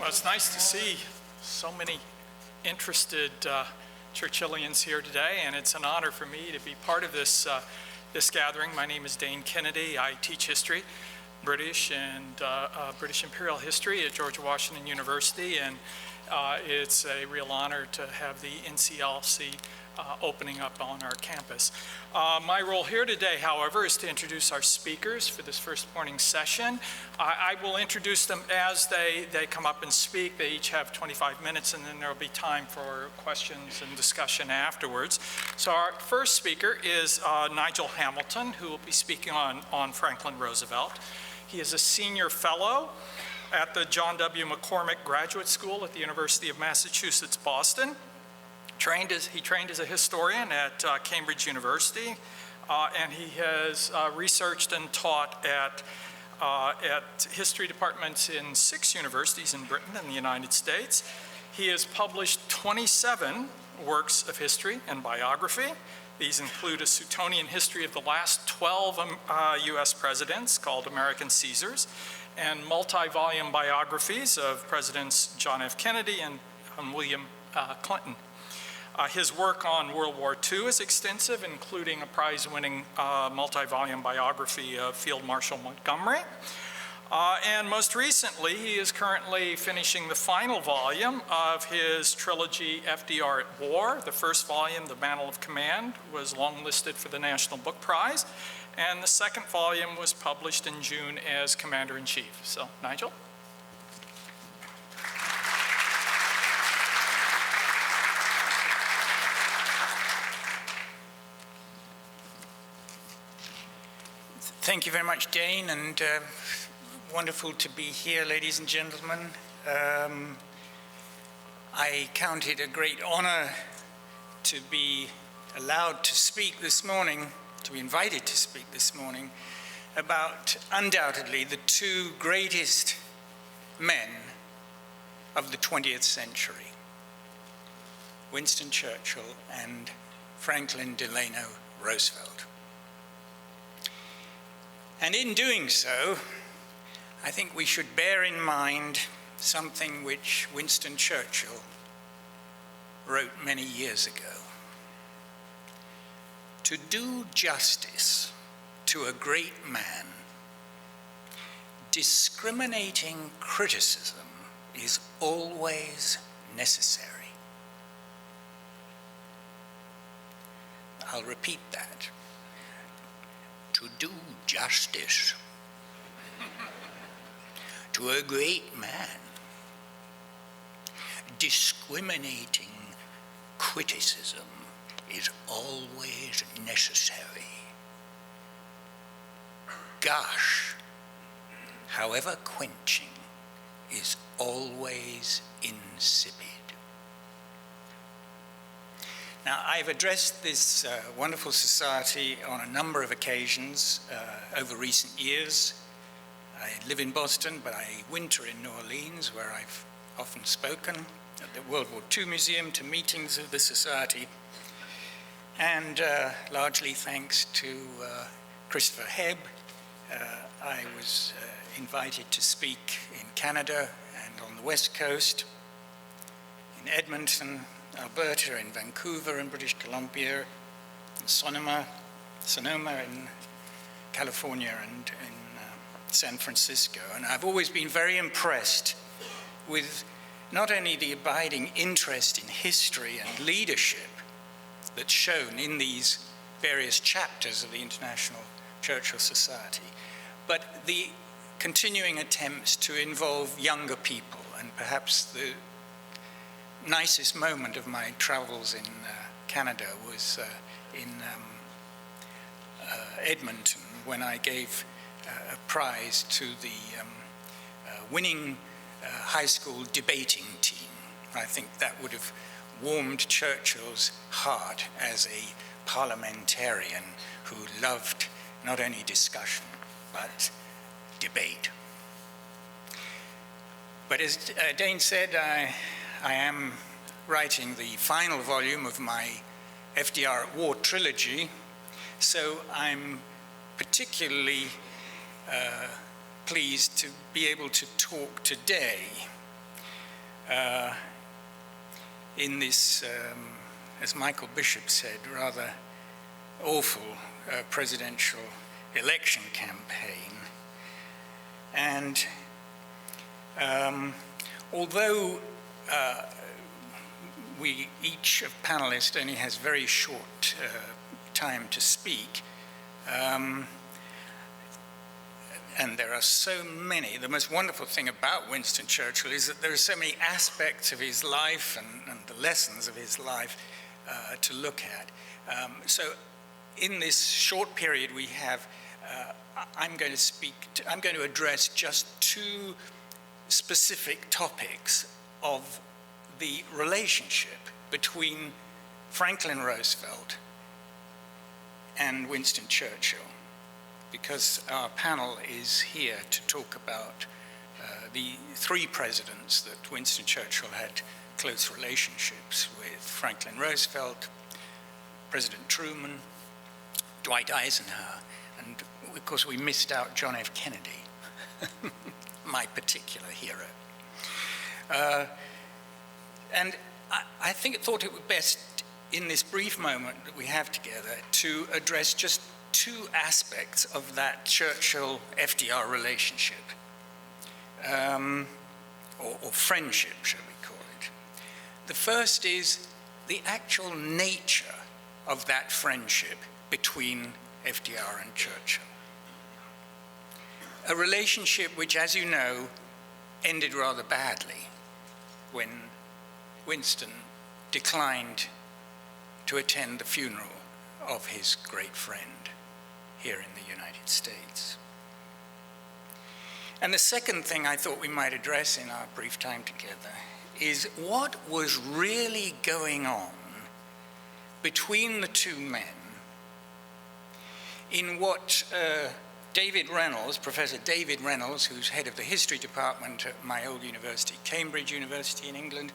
It's nice to see so many interested Churchillians here today, and it's an honor for me to be part of this gathering. My name is Dane Kennedy. I teach history, British and British Imperial History at George Washington University, and it's a real honor to have the NCLC opening up on our campus. My role here today, however, is to introduce our speakers for this first morning session. I will introduce them as they come up and speak. They each have 25 minutes, and then there will be time for questions and discussion afterwards. So our first speaker is Nigel Hamilton, who will be speaking on Franklin Roosevelt. He is a senior fellow at the John W. McCormick Graduate School at the University of Massachusetts, Boston. He trained as a historian at Cambridge University, and he has researched and taught at history departments in 6 universities in Britain and the United States. He has published 27 works of history and biography. These include a Suetonian history of the last 12 US presidents called American Caesars, and multi-volume biographies of Presidents John F. Kennedy and William Clinton. His work on World War II is extensive, including a prize-winning multi-volume biography of Field Marshal Montgomery. And most recently, he is currently finishing the final volume of his trilogy, FDR at War. The first volume, The Mantle of Command, was longlisted for the National Book Prize, and the second volume was published in June as Commander-in-Chief. So, Nigel? Thank you very much, Dane, and wonderful to be here, ladies and gentlemen. I count it a great honor to be allowed to speak this morning, to be invited to speak this morning, about undoubtedly the 2 greatest men of the 20th century, Winston Churchill and Franklin Delano Roosevelt. And in doing so, I think we should bear in mind something which Winston Churchill wrote many years ago. To do justice to a great man, discriminating criticism is always necessary. I'll repeat that. To do justice to a great man, discriminating criticism is always necessary. Gush, however quenching, is always insipid. Now, I've addressed this wonderful society on a number of occasions over recent years. I live in Boston, but I winter in New Orleans, where I've often spoken at the World War II Museum to meetings of the society, and largely thanks to Christopher Hebb, I was invited to speak in Canada and on the West Coast, in Edmonton, Alberta, in Vancouver, in British Columbia, in Sonoma in California, and in San Francisco. And I've always been very impressed with not only the abiding interest in history and leadership that's shown in these various chapters of the International Churchill Society, but the continuing attempts to involve younger people. And perhaps the nicest moment of my travels in Canada was in Edmonton, when I gave a prize to the winning high school debating team. I think that would have warmed Churchill's heart as a parliamentarian who loved not only discussion, but debate. But as Dane said, I am writing the final volume of my FDR at War trilogy, so I'm particularly pleased to be able to talk today in this, as Michael Bishop said, rather awful presidential election campaign. And although each of panelists only has very short time to speak, and there are so many. The most wonderful thing about Winston Churchill is that there are so many aspects of his life and the lessons of his life to look at. So in this short period we have, I'm going to address just two specific topics of the relationship between Franklin Roosevelt and Winston Churchill, because our panel is here to talk about the three presidents that Winston Churchill had close relationships with: Franklin Roosevelt, President Truman, Dwight Eisenhower, and of course we missed out John F. Kennedy, my particular hero. And I thought it would best, in this brief moment that we have together, to address just two aspects of that Churchill-FDR relationship, or friendship, shall we call it. The first is the actual nature of that friendship between FDR and Churchill. A relationship which, as you know, ended rather badly when Winston declined to attend the funeral of his great friend here in the United States. And the second thing I thought we might address in our brief time together is what was really going on between the two men in what David Reynolds, Professor David Reynolds, who's head of the history department at my old university, Cambridge University in England,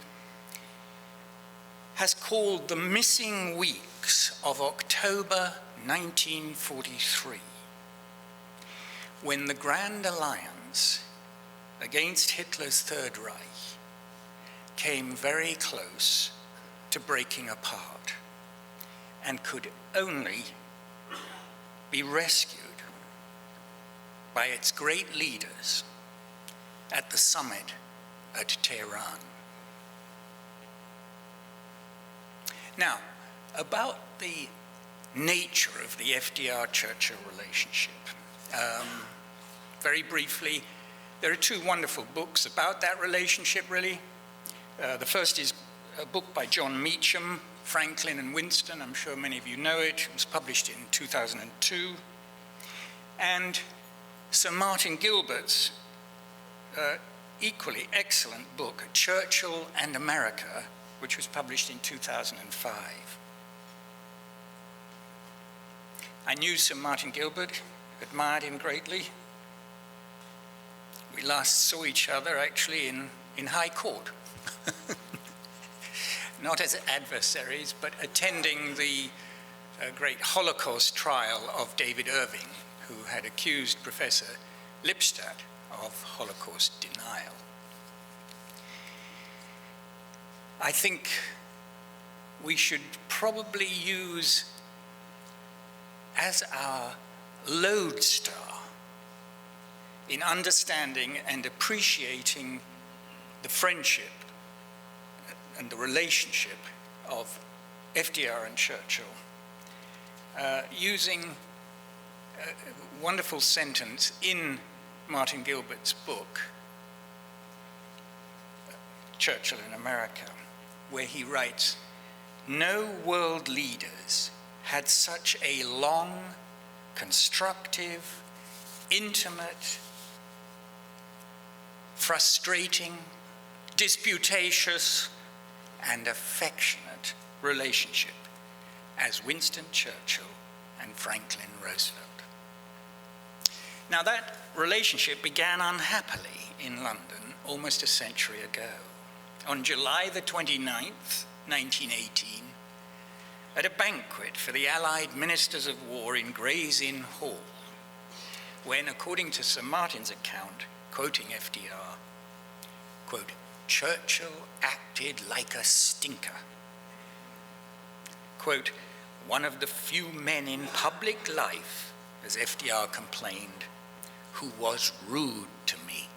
has called the missing weeks of October 1943, when the Grand Alliance against Hitler's Third Reich came very close to breaking apart and could only be rescued by its great leaders at the summit at Tehran. Now, about the nature of the FDR-Churchill relationship. Very briefly, there are two wonderful books about that relationship, really. The first is a book by John Meacham, Franklin and Winston. I'm sure many of you know it. It was published in 2002. And Sir Martin Gilbert's equally excellent book, Churchill and America, which was published in 2005. I knew Sir Martin Gilbert, admired him greatly. We last saw each other actually in High Court. Not as adversaries, but attending the great Holocaust trial of David Irving, who had accused Professor Lipstadt of Holocaust denial. I think we should probably use as our lodestar in understanding and appreciating the friendship and the relationship of FDR and Churchill, using a wonderful sentence in Martin Gilbert's book, Churchill in America, where he writes, "No world leaders had such a long, constructive, intimate, frustrating, disputatious, and affectionate relationship as Winston Churchill and Franklin Roosevelt." Now, that relationship began unhappily in London almost a century ago. On July the 29th, 1918, at a banquet for the Allied Ministers of War in Gray's Inn Hall, when, according to Sir Martin's account, quoting FDR, quote, Churchill acted like a stinker. Quote, one of the few men in public life, as FDR complained, who was rude to me.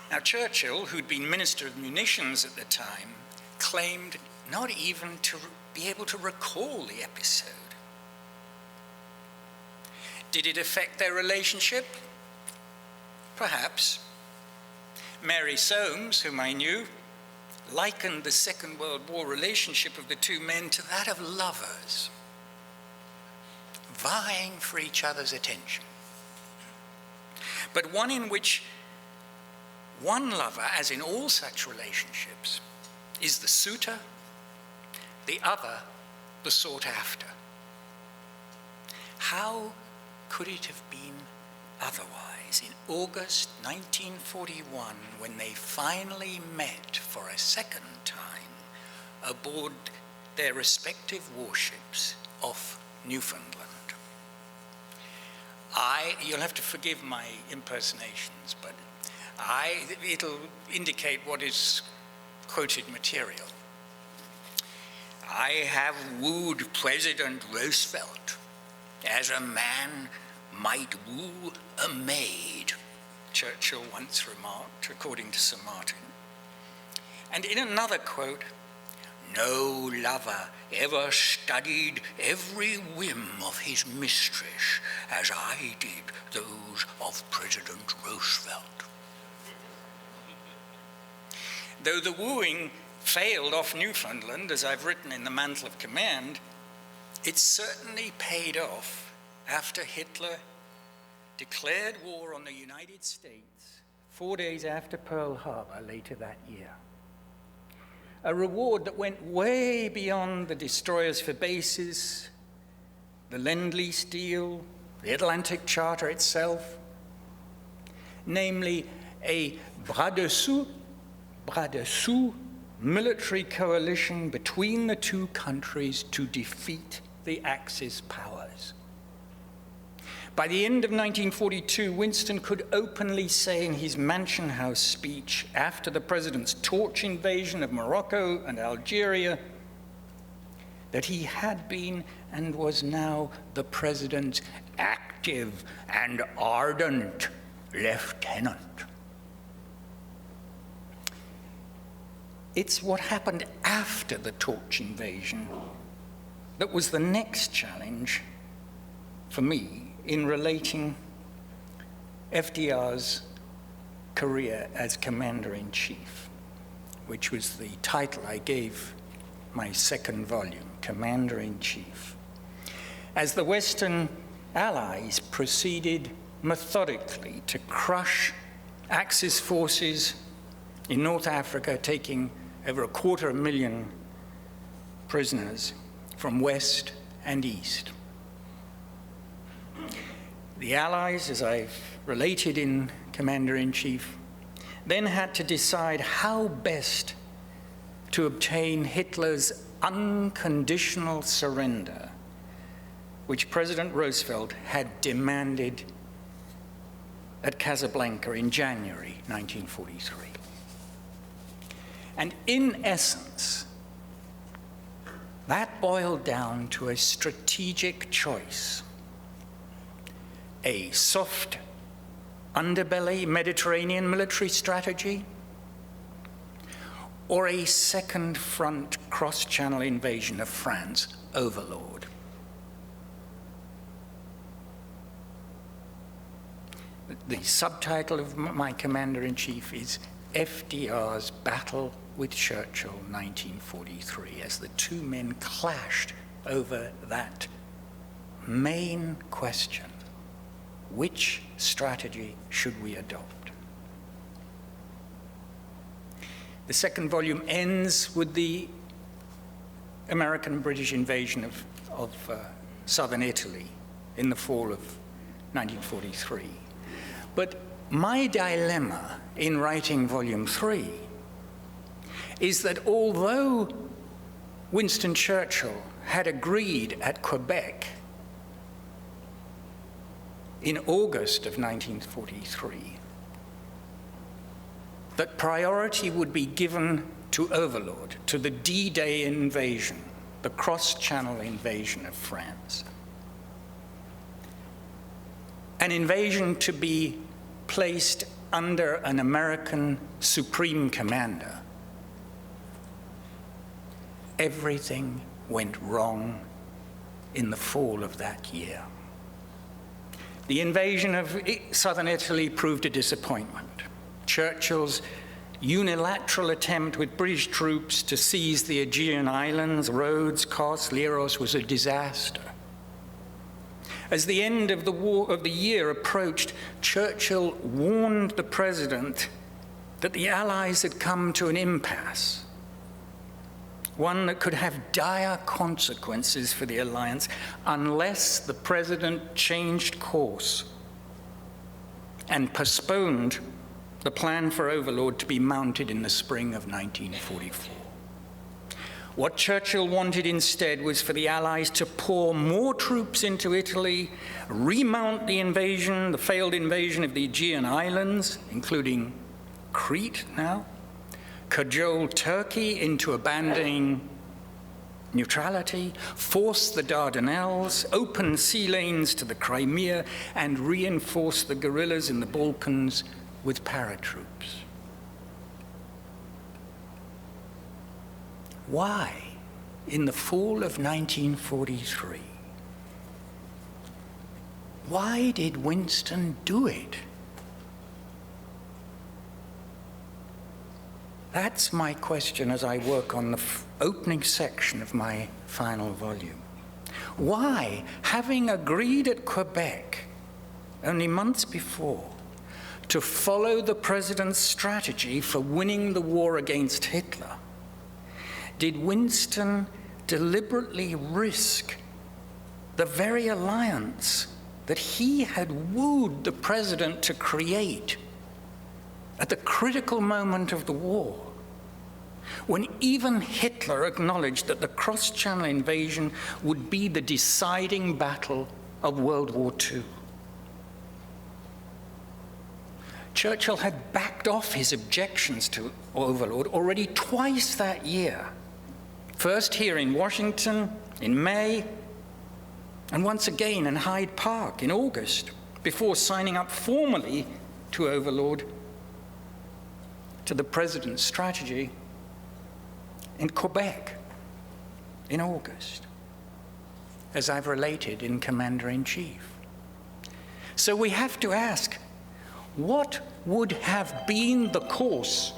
Now, Churchill, who'd been Minister of Munitions at the time, claimed not even to be able to recall the episode. Did it affect their relationship? Perhaps. Mary Soames, whom I knew, likened the Second World War relationship of the two men to that of lovers, vying for each other's attention, but one in which one lover, as in all such relationships, is the suitor, the other the sought after. How could it have been otherwise in August 1941, when they finally met for a second time aboard their respective warships off Newfoundland? You'll have to forgive my impersonations, but it'll indicate what is quoted material. I have wooed President Roosevelt as a man might woo a maid, Churchill once remarked, according to Sir Martin. And in another quote, no lover ever studied every whim of his mistress as I did those of President Roosevelt. Though the wooing failed off Newfoundland, as I've written in The Mantle of Command, it certainly paid off after Hitler declared war on the United States 4 days after Pearl Harbor later that year. A reward that went way beyond the destroyers for bases, the Lend-Lease deal, the Atlantic Charter itself, namely a bras dessous military coalition between the two countries to defeat the Axis powers. By the end of 1942, Winston could openly say in his Mansion House speech after the president's torch invasion of Morocco and Algeria that he had been and was now the president's active and ardent lieutenant. It's what happened after the torch invasion that was the next challenge for me in relating FDR's career as Commander-in-Chief, which was the title I gave my second volume, Commander-in-Chief. As the Western Allies proceeded methodically to crush Axis forces in North Africa, taking over 250,000 prisoners from west and east. The Allies, as I've related in Commander-in-Chief, then had to decide how best to obtain Hitler's unconditional surrender, which President Roosevelt had demanded at Casablanca in January 1943. And in essence, that boiled down to a strategic choice: a soft underbelly Mediterranean military strategy, or a second front cross-channel invasion of France overlord. The subtitle of my Commander-in-Chief is FDR's Battle with Churchill, 1943, as the two men clashed over that main question: which strategy should we adopt? The second volume ends with the American-British invasion of southern Italy in the fall of 1943. But my dilemma in writing volume 3 is that although Winston Churchill had agreed at Quebec in August of 1943 that priority would be given to Overlord, to the D-Day invasion, the cross-channel invasion of France. An invasion to be placed under an American supreme commander. Everything went wrong in the fall of that year. The invasion of southern Italy proved a disappointment. Churchill's unilateral attempt with British troops to seize the Aegean Islands, Rhodes, Kos, Leros was a disaster. As the end of the year approached, Churchill warned the president that the Allies had come to an impasse, one that could have dire consequences for the alliance unless the president changed course and postponed the plan for Overlord to be mounted in the spring of 1944. What Churchill wanted instead was for the Allies to pour more troops into Italy, remount the invasion, the failed invasion of the Aegean Islands, including Crete now, cajole Turkey into abandoning neutrality, force the Dardanelles, open sea lanes to the Crimea, and reinforce the guerrillas in the Balkans with paratroops. Why, in the fall of 1943, why did Winston do it? That's my question as I work on the opening section of my final volume. Why, having agreed at Quebec only months before to follow the president's strategy for winning the war against Hitler, did Winston deliberately risk the very alliance that he had wooed the president to create at the critical moment of the war, when even Hitler acknowledged that the cross-channel invasion would be the deciding battle of World War II? Churchill had backed off his objections to Overlord already twice that year. First here in Washington in May, and once again in Hyde Park in August, before signing up formally to Overlord, to the president's strategy in Quebec in August, as I've related in Commander-in-Chief. So we have to ask, what would have been the course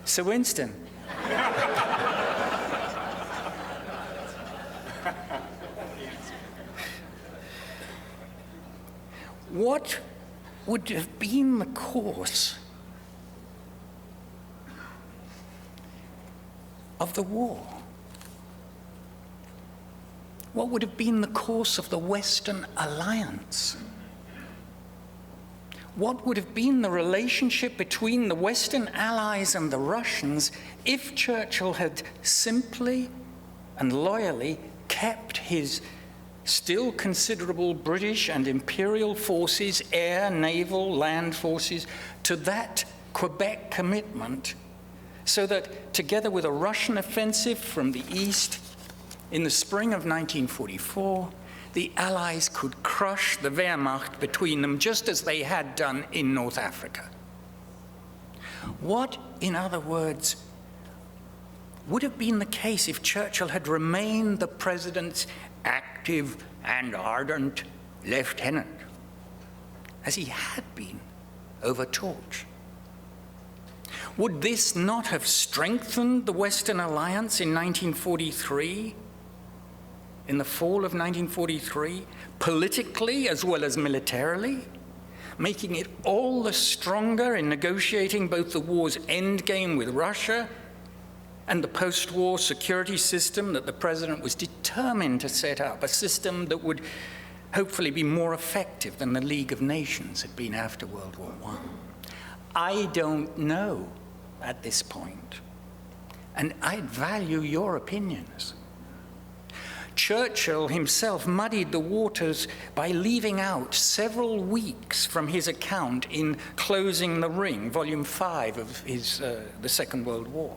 Sir Winston? What would have been the course of the war? What would have been the course of the Western Alliance? What would have been the relationship between the Western Allies and the Russians if Churchill had simply and loyally kept his still considerable British and imperial forces, air, naval, land forces, to that Quebec commitment, so that together with a Russian offensive from the east in the spring of 1944, the Allies could crush the Wehrmacht between them, just as they had done in North Africa? What, in other words, would have been the case if Churchill had remained the president's active and ardent lieutenant, as he had been over Torch? Would this not have strengthened the Western Alliance in 1943, in the fall of 1943, politically as well as militarily, making it all the stronger in negotiating both the war's endgame with Russia and the post-war security system that the president was determined to set up, a system that would hopefully be more effective than the League of Nations had been after World War I? I don't know at this point, and I'd value your opinions. Churchill himself muddied the waters by leaving out several weeks from his account in Closing the Ring, volume 5 of his The Second World War.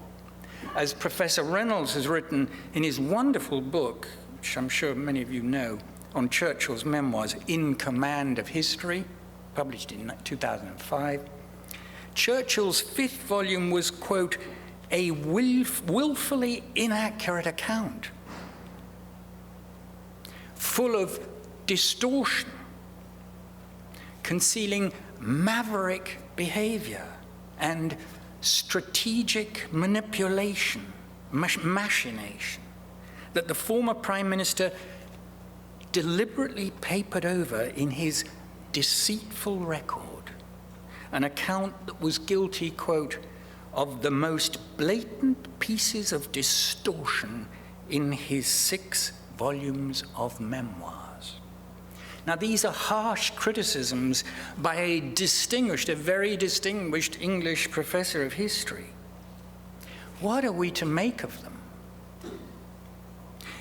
As Professor Reynolds has written in his wonderful book, which I'm sure many of you know, on Churchill's memoirs, In Command of History, published in 2005, Churchill's 5th volume was, quote, a willfully inaccurate account, full of distortion, concealing maverick behavior and strategic manipulation, machination, that the former Prime Minister deliberately papered over in his deceitful record, an account that was guilty, quote, of the most blatant pieces of distortion in his 6 volumes of memoirs. Now, these are harsh criticisms by a very distinguished English professor of history. What are we to make of them?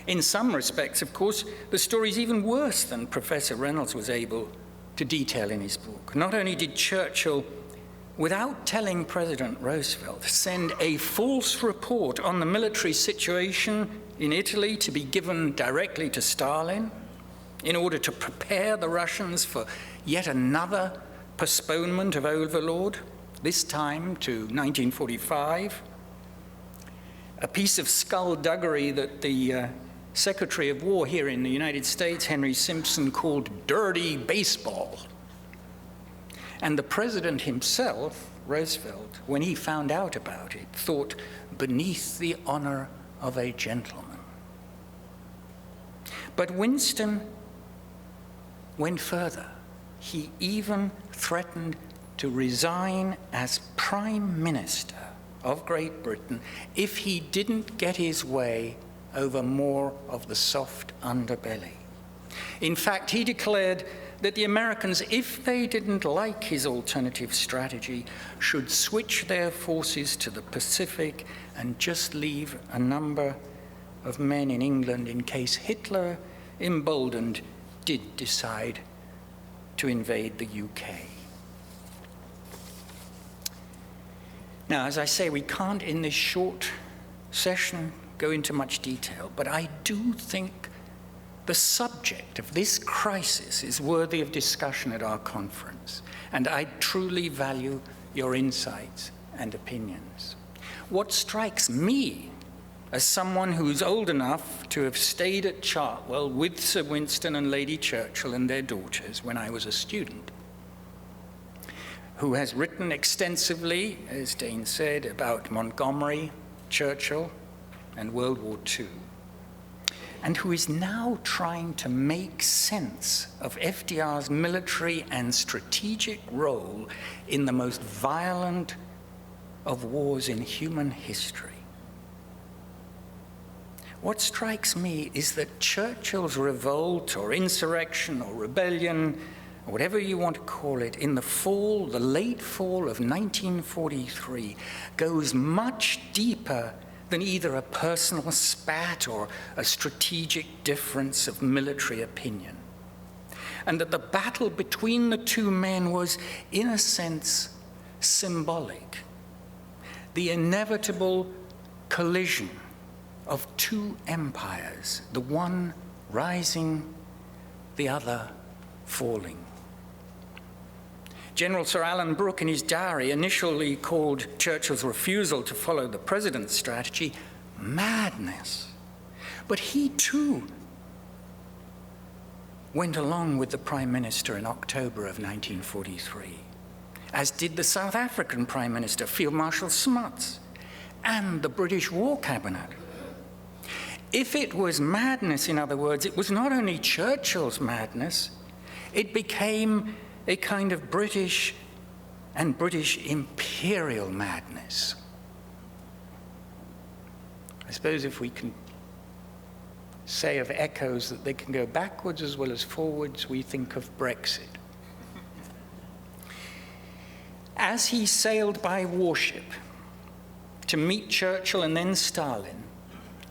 In some respects, of course, the story is even worse than Professor Reynolds was able to detail in his book. Not only did Churchill, without telling President Roosevelt, send a false report on the military situation in Italy to be given directly to Stalin in order to prepare the Russians for yet another postponement of overlord, this time to 1945. A piece of skullduggery that the Secretary of War here in the United States, Henry Simpson, called dirty baseball. And the president himself, Roosevelt, when he found out about it, thought beneath the honor of a gentleman. But Winston went further. He even threatened to resign as Prime Minister of Great Britain if he didn't get his way over more of the soft underbelly. In fact, he declared that the Americans, if they didn't like his alternative strategy, should switch their forces to the Pacific and just leave a number of men in England in case Hitler, emboldened, did decide to invade the UK. Now, as I say, we can't in this short session go into much detail, but I do think the subject of this crisis is worthy of discussion at our conference, and I truly value your insights and opinions. What strikes me as someone who's old enough to have stayed at Chartwell with Sir Winston and Lady Churchill and their daughters when I was a student, who has written extensively, as Dane said, about Montgomery, Churchill, and World War II, and who is now trying to make sense of FDR's military and strategic role in the most violent of wars in human history. What strikes me is that Churchill's revolt or insurrection or rebellion, or whatever you want to call it, in the late fall of 1943, goes much deeper than either a personal spat or a strategic difference of military opinion. And that the battle between the two men was, in a sense, symbolic. The inevitable collision of two empires, the one rising, the other falling. General Sir Alan Brooke, in his diary, initially called Churchill's refusal to follow the president's strategy madness. But he, too, went along with the Prime Minister in October of 1943, as did the South African Prime Minister, Field Marshal Smuts, and the British War Cabinet. If it was madness, in other words, it was not only Churchill's madness, it became a kind of British and British imperial madness. I suppose if we can say of echoes that they can go backwards as well as forwards, we think of Brexit. As he sailed by warship to meet Churchill and then Stalin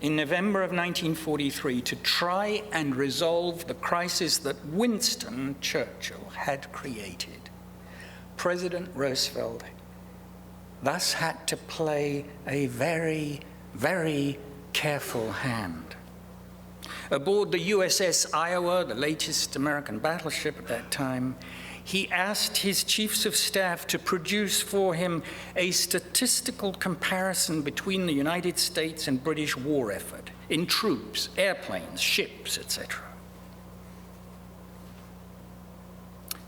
in November of 1943 to try and resolve the crisis that Winston Churchill had created. President Roosevelt thus had to play a very, very careful hand. Aboard the USS Iowa, the latest American battleship at that time, he asked his chiefs of staff to produce for him a statistical comparison between the United States and British war effort in troops, airplanes, ships, etc.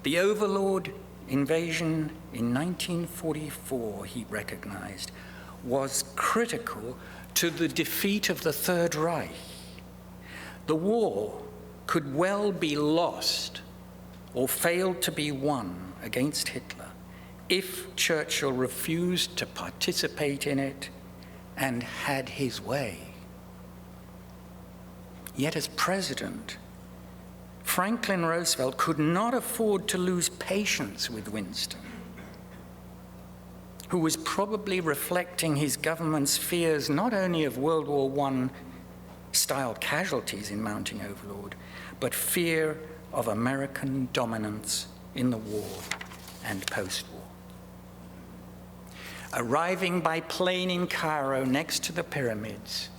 The Overlord invasion in 1944, he recognized, was critical to the defeat of the Third Reich. The war could well be lost or failed to be won against Hitler if Churchill refused to participate in it and had his way. Yet as president, Franklin Roosevelt could not afford to lose patience with Winston, who was probably reflecting his government's fears not only of World War I style casualties in mounting overlord, but fear of American dominance in the war and post-war. Arriving by plane in Cairo next to the pyramids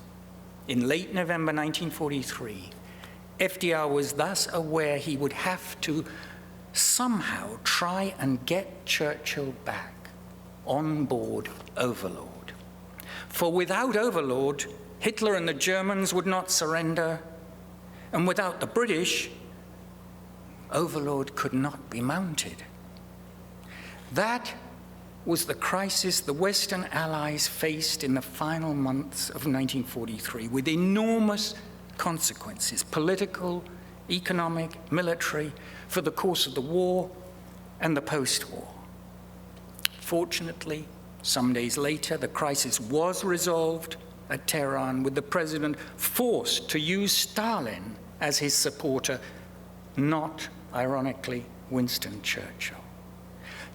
in late November 1943, FDR was thus aware he would have to somehow try and get Churchill back on board Overlord. For without Overlord, Hitler and the Germans would not surrender, and without the British, Overlord could not be mounted. That was the crisis the Western Allies faced in the final months of 1943, with enormous consequences, political, economic, military, for the course of the war and the post-war. Fortunately, some days later, the crisis was resolved at Tehran, with the president forced to use Stalin as his supporter, not, ironically, Winston Churchill.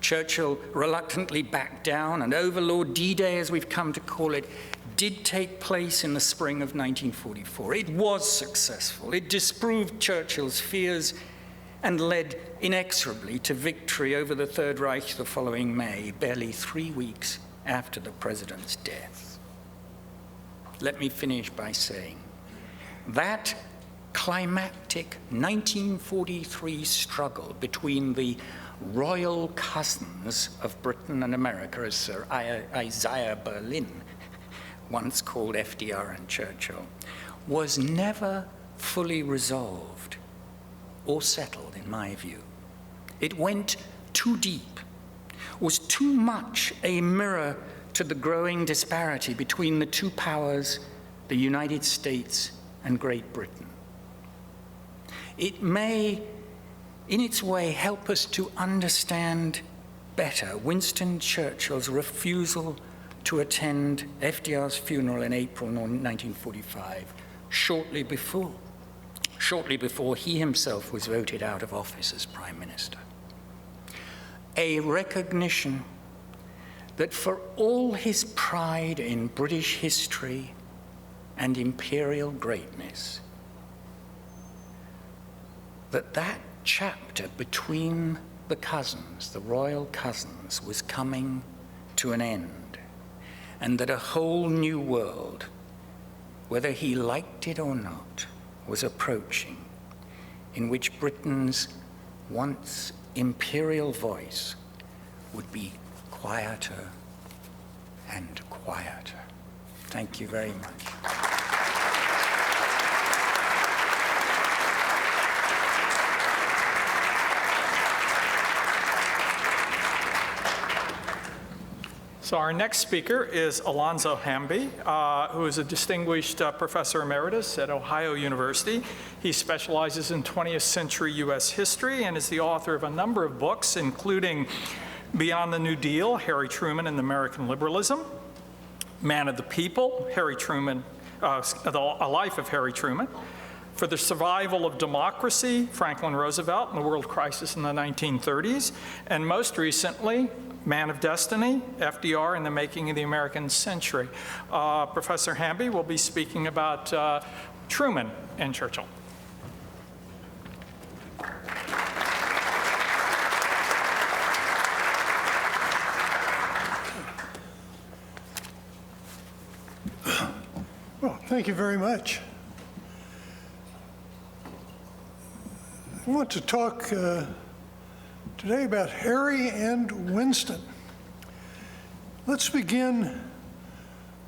Churchill reluctantly backed down, and Overlord D-Day, as we've come to call it, did take place in the spring of 1944. It was successful. It disproved Churchill's fears and led inexorably to victory over the Third Reich the following May, barely 3 weeks after the president's death. Let me finish by saying that climactic 1943 struggle between the royal cousins of Britain and America, as Sir Isaiah Berlin once called FDR and Churchill, was never fully resolved or settled, in my view. It went too deep, was too much a mirror to the growing disparity between the two powers, the United States and Great Britain. It may, in its way, help us to understand better Winston Churchill's refusal to attend FDR's funeral in April 1945, shortly before he himself was voted out of office as Prime Minister. A recognition that for all his pride in British history and imperial greatness, that chapter between the cousins, the royal cousins, was coming to an end, and that a whole new world, whether he liked it or not, was approaching, in which Britain's once imperial voice would be quieter and quieter. Thank you very much. So our next speaker is Alonzo Hamby, who is a distinguished professor emeritus at Ohio University. He specializes in 20th century U.S. history and is the author of a number of books, including Beyond the New Deal, Harry Truman and American Liberalism, Man of the People, A Life of Harry Truman, For the Survival of Democracy, Franklin Roosevelt and the World Crisis in the 1930s, and most recently, Man of Destiny, FDR and the Making of the American Century. Professor Hamby will be speaking about Truman and Churchill. Well, thank you very much. I want to talk today about Harry and Winston. Let's begin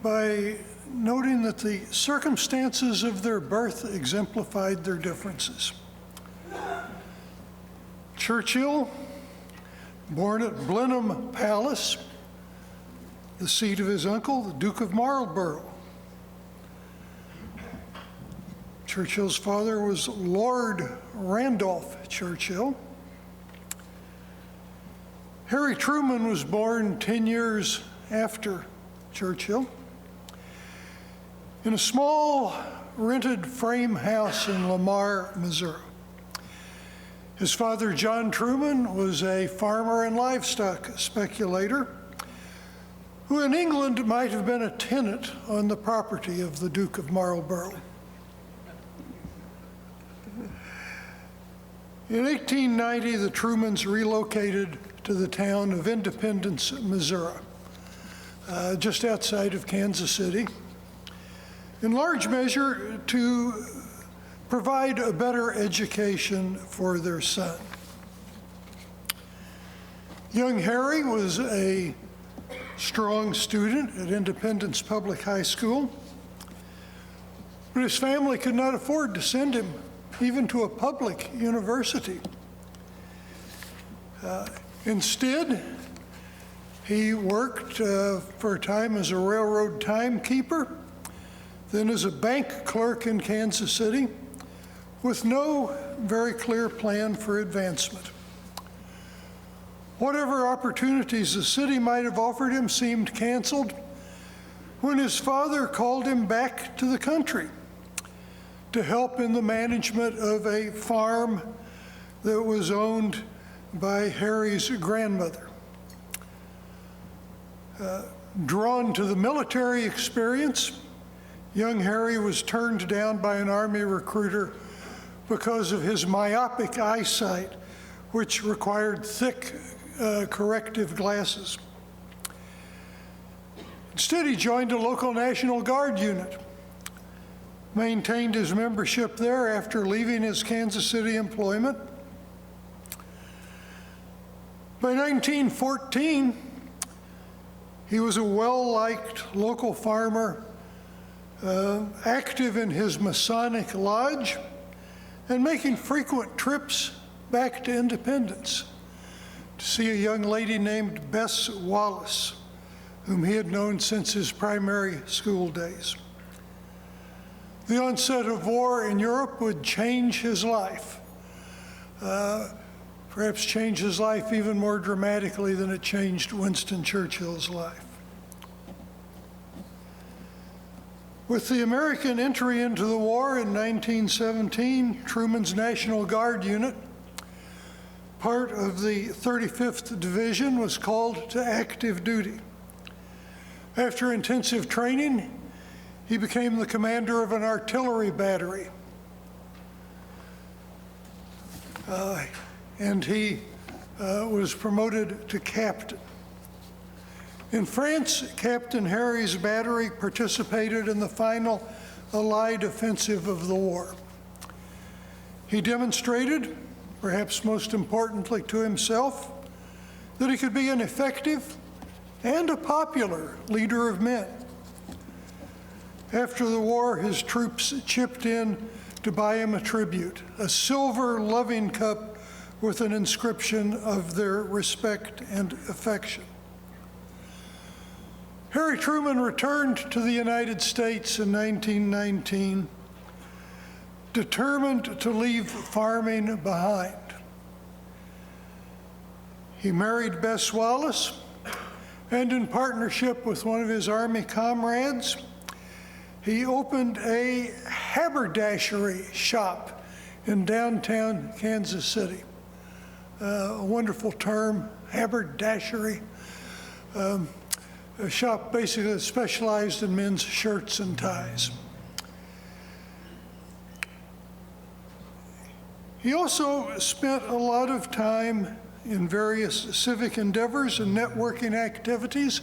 by noting that the circumstances of their birth exemplified their differences. Churchill, born at Blenheim Palace, the seat of his uncle, the Duke of Marlborough. Churchill's father was Lord Randolph Churchill. Harry Truman was born 10 years after Churchill in a small rented frame house in Lamar, Missouri. His father, John Truman, was a farmer and livestock speculator who in England might have been a tenant on the property of the Duke of Marlborough. In 1890, the Trumans relocated to the town of Independence, Missouri, just outside of Kansas City, in large measure to provide a better education for their son. Young Harry was a strong student at Independence Public High School, but his family could not afford to send him even to a public university. Instead, he worked for a time as a railroad timekeeper, then as a bank clerk in Kansas City, with no very clear plan for advancement. Whatever opportunities the city might have offered him seemed canceled when his father called him back to the country to help in the management of a farm that was owned by Harry's grandmother. Drawn to the military experience, young Harry was turned down by an Army recruiter because of his myopic eyesight, which required thick corrective glasses. Instead, he joined a local National Guard unit, maintained his membership there after leaving his Kansas City employment. By 1914, he was a well-liked local farmer, active in his Masonic lodge, and making frequent trips back to Independence to see a young lady named Bess Wallace, whom he had known since his primary school days. The onset of war in Europe would change his life, perhaps change his life even more dramatically than it changed Winston Churchill's life. With the American entry into the war in 1917, Truman's National Guard unit, part of the 35th Division, was called to active duty. After intensive training, he became the commander of an artillery battery. And he was promoted to captain. In France, Captain Harry's battery participated in the final Allied offensive of the war. He demonstrated, perhaps most importantly to himself, that he could be an effective and a popular leader of men. After the war, his troops chipped in to buy him a tribute, a silver loving cup with an inscription of their respect and affection. Harry Truman returned to the United States in 1919, determined to leave farming behind. He married Bess Wallace, and in partnership with one of his Army comrades, he opened a haberdashery shop in downtown Kansas City. A wonderful term, haberdashery. A shop basically specialized in men's shirts and ties. He also spent a lot of time in various civic endeavors and networking activities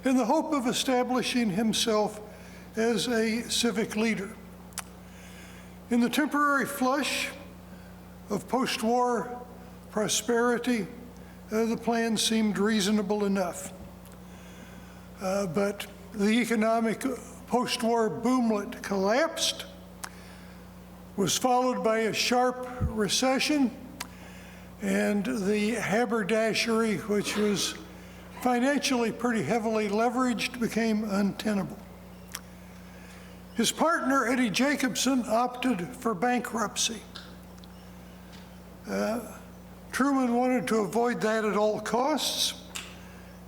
in the hope of establishing himself as a civic leader. In the temporary flush of post-war prosperity, the plan seemed reasonable enough. But the economic post-war boomlet collapsed, was followed by a sharp recession, and the haberdashery, which was financially pretty heavily leveraged, became untenable. His partner, Eddie Jacobson, opted for bankruptcy. Truman wanted to avoid that at all costs.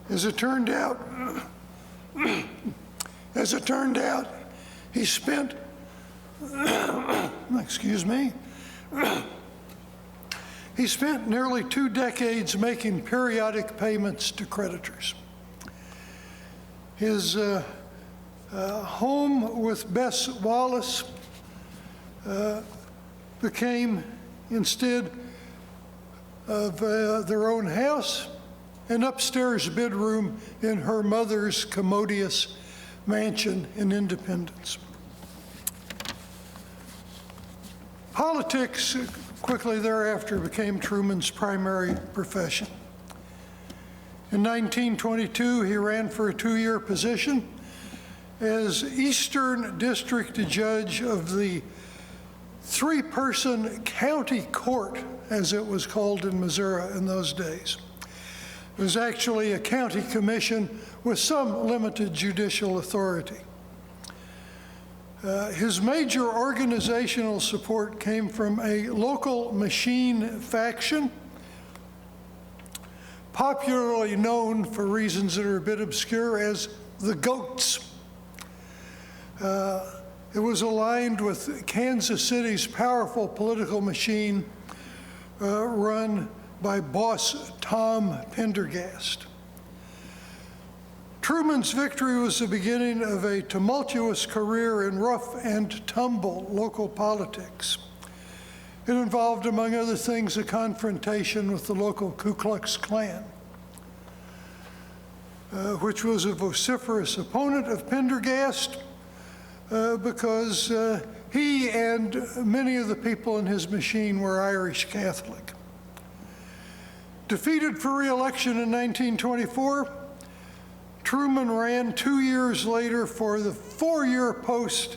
As it turned out, he spent, excuse me, he spent nearly 2 decades making periodic payments to creditors. His home with Bess Wallace became, instead of their own house, an upstairs bedroom in her mother's commodious mansion in Independence. Politics quickly thereafter became Truman's primary profession. In 1922, he ran for a 2-year position as Eastern District Judge of the 3-person county court, as it was called in Missouri in those days. It was actually a county commission with some limited judicial authority. His major organizational support came from a local machine faction, popularly known for reasons that are a bit obscure as the Goats. It was aligned with Kansas City's powerful political machine run by boss Tom Pendergast. Truman's victory was the beginning of a tumultuous career in rough and tumble local politics. It involved, among other things, a confrontation with the local Ku Klux Klan, which was a vociferous opponent of Pendergast because he and many of the people in his machine were Irish Catholic. Defeated for re-election in 1924, Truman ran 2 years later for the 4-year post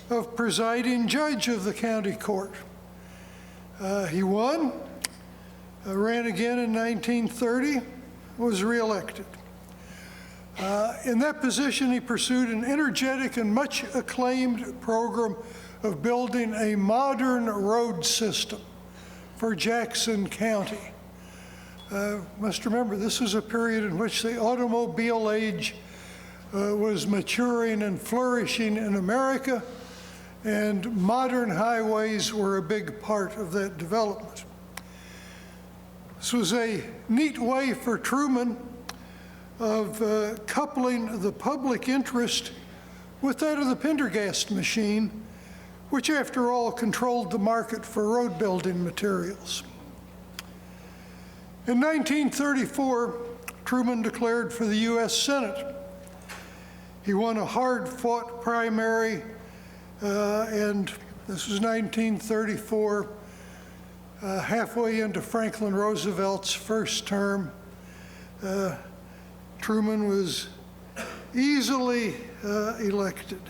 of presiding judge of the county court. He won, ran again in 1930, was reelected. In that position, he pursued an energetic and much acclaimed program of building a modern road system for Jackson County. Must remember, this was a period in which the automobile age was maturing and flourishing in America, and modern highways were a big part of that development. This was a neat way for Truman of coupling the public interest with that of the Pendergast machine, which after all controlled the market for road building materials. In 1934, Truman declared for the U.S. Senate. He won a hard-fought primary, and this was 1934, halfway into Franklin Roosevelt's first term. Truman was easily elected.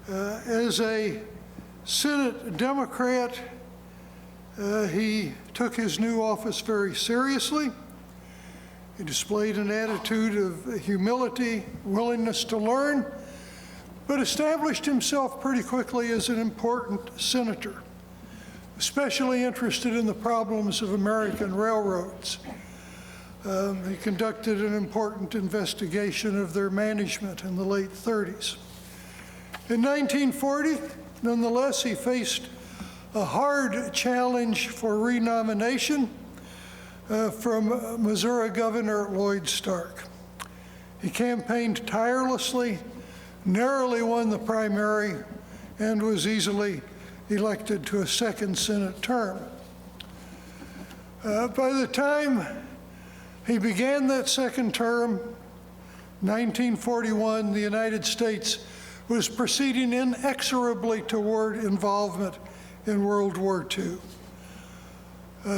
As a Senate Democrat, he took his new office very seriously. He displayed an attitude of humility, willingness to learn, but established himself pretty quickly as an important senator, especially interested in the problems of American railroads. He conducted an important investigation of their management in the late 30s. In 1940, nonetheless, he faced a hard challenge for renomination from Missouri Governor Lloyd Stark. He campaigned tirelessly, narrowly won the primary, and was easily elected to a second Senate term. By the time he began that second term, 1941, the United States was proceeding inexorably toward involvement in World War II.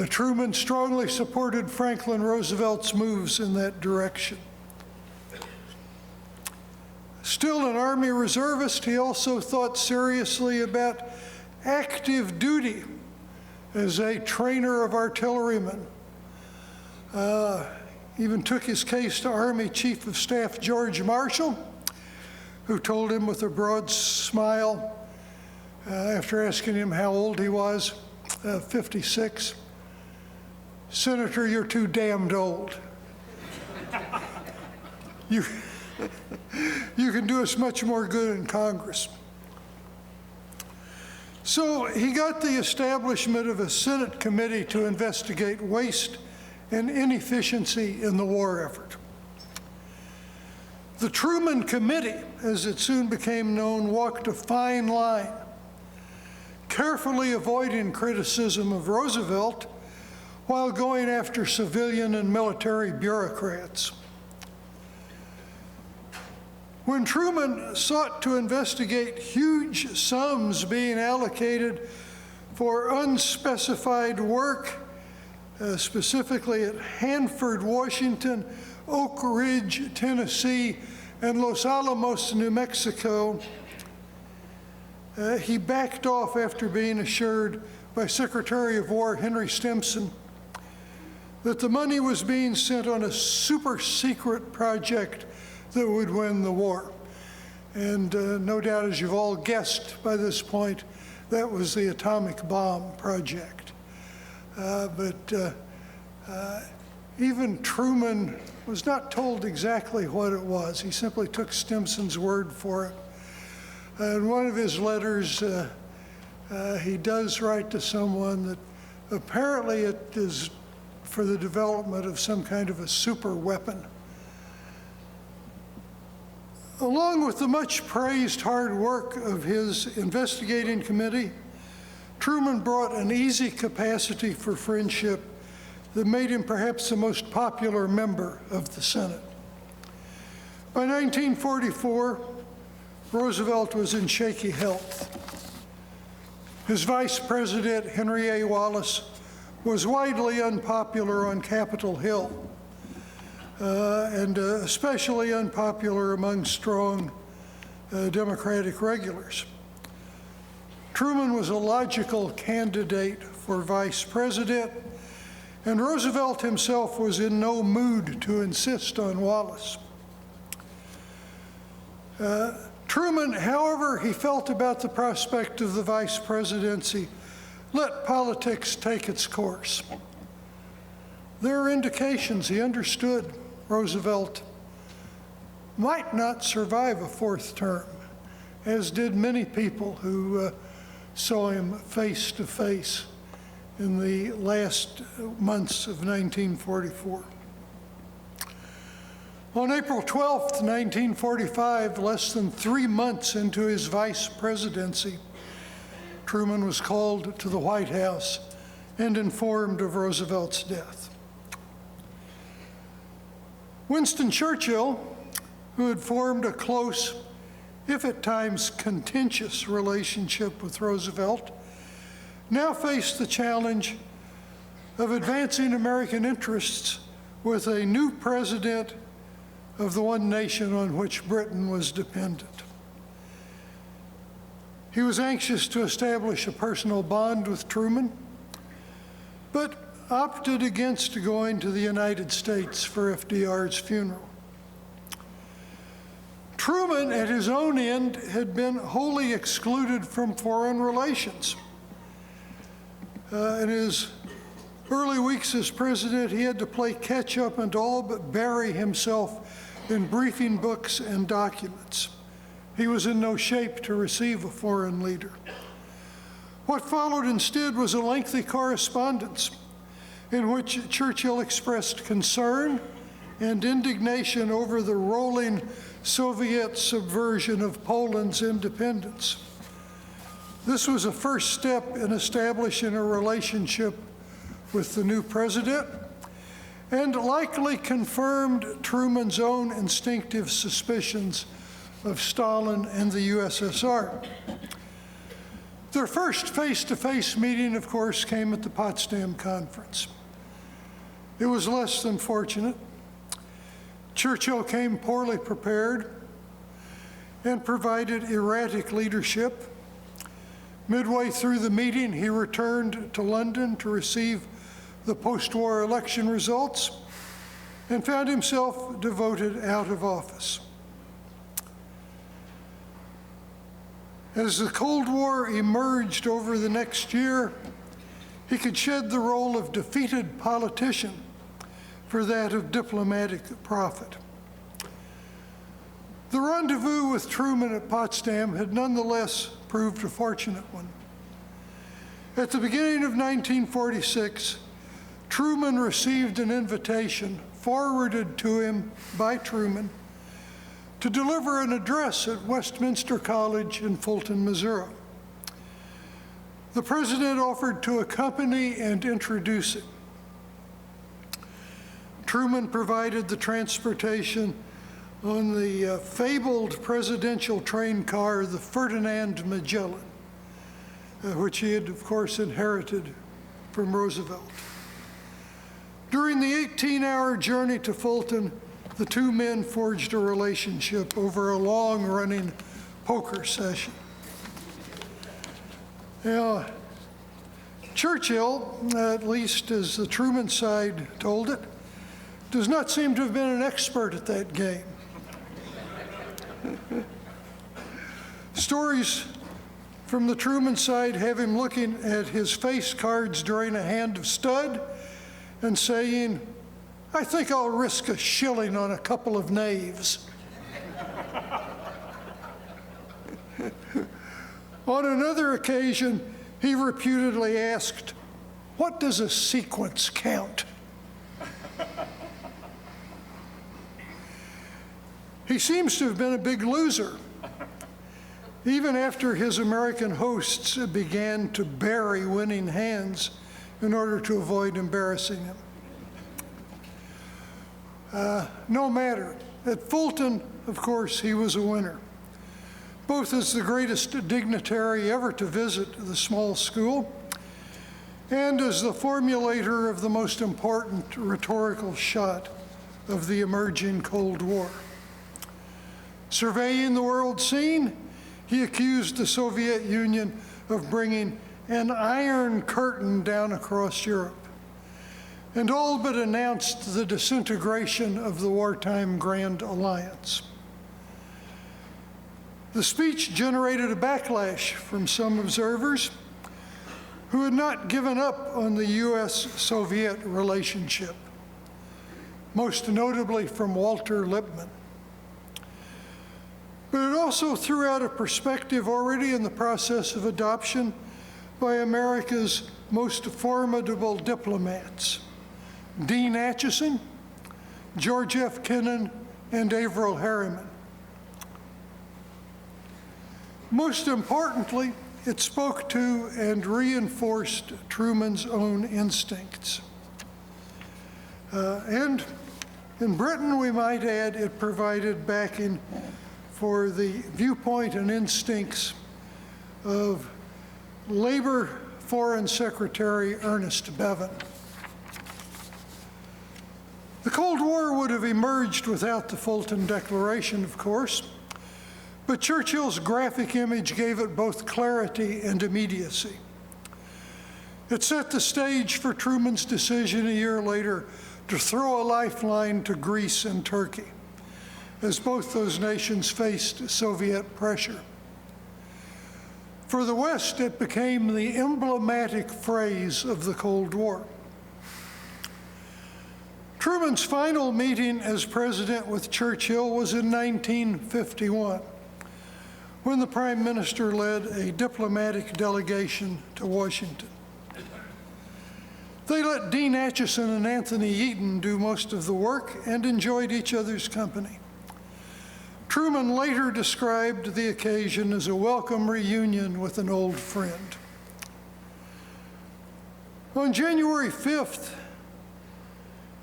Truman strongly supported Franklin Roosevelt's moves in that direction. Still an Army reservist, he also thought seriously about active duty as a trainer of artillerymen. Even took his case to Army Chief of Staff George Marshall, who told him with a broad smile, after asking him how old he was, 56, "Senator, you're too damned old. You can do us much more good in Congress." So he got the establishment of a Senate committee to investigate waste and inefficiency in the war effort. The Truman Committee, as it soon became known, walked a fine line, carefully avoiding criticism of Roosevelt while going after civilian and military bureaucrats. When Truman sought to investigate huge sums being allocated for unspecified work, specifically at Hanford, Washington, Oak Ridge, Tennessee, and Los Alamos, New Mexico, he backed off after being assured by Secretary of War Henry Stimson that the money was being sent on a super secret project that would win the war. And no doubt, as you've all guessed by this point, that was the atomic bomb project. But even Truman was not told exactly what it was. He simply took Stimson's word for it. In one of his letters, he does write to someone that apparently it is for the development of some kind of a super weapon. Along with the much praised hard work of his investigating committee, Truman brought an easy capacity for friendship that made him perhaps the most popular member of the Senate. By 1944, Roosevelt was in shaky health. His vice president, Henry A. Wallace, was widely unpopular on Capitol Hill, and especially unpopular among strong Democratic regulars. Truman was a logical candidate for vice president, and Roosevelt himself was in no mood to insist on Wallace. Truman, however he felt about the prospect of the vice presidency, let politics take its course. There are indications he understood Roosevelt might not survive a fourth term, as did many people who saw him face to face in the last months of 1944. On April 12th, 1945, less than 3 months into his vice presidency, Truman was called to the White House and informed of Roosevelt's death. Winston Churchill, who had formed a close, if at times contentious, relationship with Roosevelt, now faced the challenge of advancing American interests with a new president of the one nation on which Britain was dependent. He was anxious to establish a personal bond with Truman, but opted against going to the United States for FDR's funeral. Truman, at his own end, had been wholly excluded from foreign relations. In his early weeks as president, he had to play catch up and all but bury himself in briefing books and documents. He was in no shape to receive a foreign leader. What followed instead was a lengthy correspondence in which Churchill expressed concern and indignation over the rolling Soviet subversion of Poland's independence. This was a first step in establishing a relationship with the new president and likely confirmed Truman's own instinctive suspicions of Stalin and the USSR. Their first face-to-face meeting, of course, came at the Potsdam Conference. It was less than fortunate. Churchill came poorly prepared and provided erratic leadership. Midway through the meeting, he returned to London to receive the post-war election results and found himself devoted out of office. As the Cold War emerged over the next year, he could shed the role of defeated politician for that of diplomatic prophet. The rendezvous with Truman at Potsdam had nonetheless proved a fortunate one. At the beginning of 1946, Truman received an invitation forwarded to him by Truman to deliver an address at Westminster College in Fulton, Missouri. The president offered to accompany and introduce him. Truman provided the transportation on the fabled presidential train car, the Ferdinand Magellan, which he had, of course, inherited from Roosevelt. During the 18-hour journey to Fulton, the two men forged a relationship over a long-running poker session. Now, Churchill, at least as the Truman side told it, does not seem to have been an expert at that game. Stories from the Truman side have him looking at his face cards during a hand of stud and saying, "I think I'll risk a shilling on a couple of knaves." On another occasion, he reputedly asked, "What does a sequence count?" He seems to have been a big loser, even after his American hosts began to bury winning hands in order to avoid embarrassing him. No matter. At Fulton, of course, he was a winner, both as the greatest dignitary ever to visit the small school and as the formulator of the most important rhetorical shot of the emerging Cold War. Surveying the world scene, he accused the Soviet Union of bringing an iron curtain down across Europe, and all but announced the disintegration of the wartime Grand Alliance. The speech generated a backlash from some observers who had not given up on the US-Soviet relationship, most notably from Walter Lippmann. But it also threw out a perspective already in the process of adoption by America's most formidable diplomats, Dean Acheson, George F. Kennan, and Averell Harriman. Most importantly, it spoke to and reinforced Truman's own instincts. And in Britain, we might add, it provided backing for the viewpoint and instincts of Labor Foreign Secretary Ernest Bevin. The Cold War would have emerged without the Fulton Declaration, of course, but Churchill's graphic image gave it both clarity and immediacy. It set the stage for Truman's decision a year later to throw a lifeline to Greece and Turkey, as both those nations faced Soviet pressure. For the West, it became the emblematic phrase of the Cold War. Truman's final meeting as president with Churchill was in 1951, when the Prime Minister led a diplomatic delegation to Washington. They let Dean Acheson and Anthony Eaton do most of the work and enjoyed each other's company. Truman later described the occasion as a welcome reunion with an old friend. On January 5th,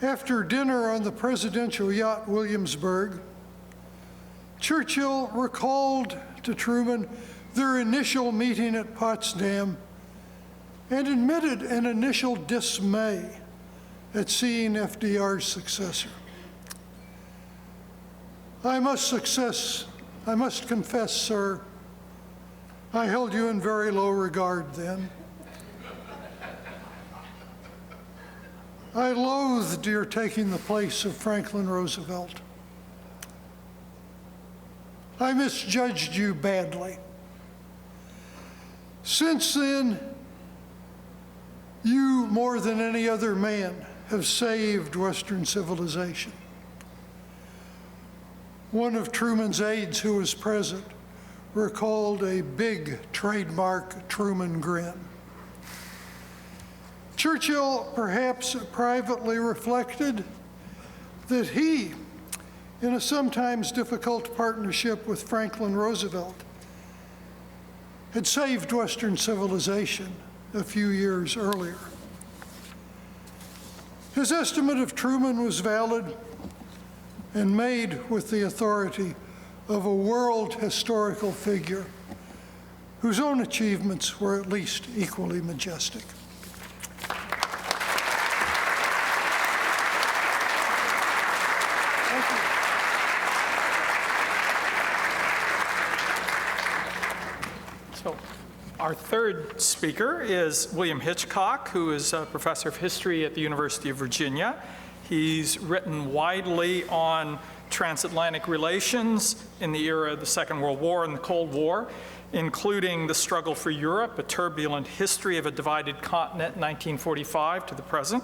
after dinner on the presidential yacht Williamsburg, Churchill recalled to Truman their initial meeting at Potsdam and admitted an initial dismay at seeing FDR's successor. I must confess, sir, I held you in very low regard then. I loathed your taking the place of Franklin Roosevelt. I misjudged you badly. Since then, you, more than any other man, have saved Western civilization. One of Truman's aides who was present recalled a big trademark Truman grin. Churchill perhaps privately reflected that he, in a sometimes difficult partnership with Franklin Roosevelt, had saved Western civilization a few years earlier. His estimate of Truman was valid and made with the authority of a world historical figure whose own achievements were at least equally majestic. So our third speaker is William Hitchcock, who is a professor of history at the University of Virginia. He's written widely on transatlantic relations in the era of the Second World War and the Cold War, including The Struggle for Europe, a turbulent history of a divided continent, 1945 to the present.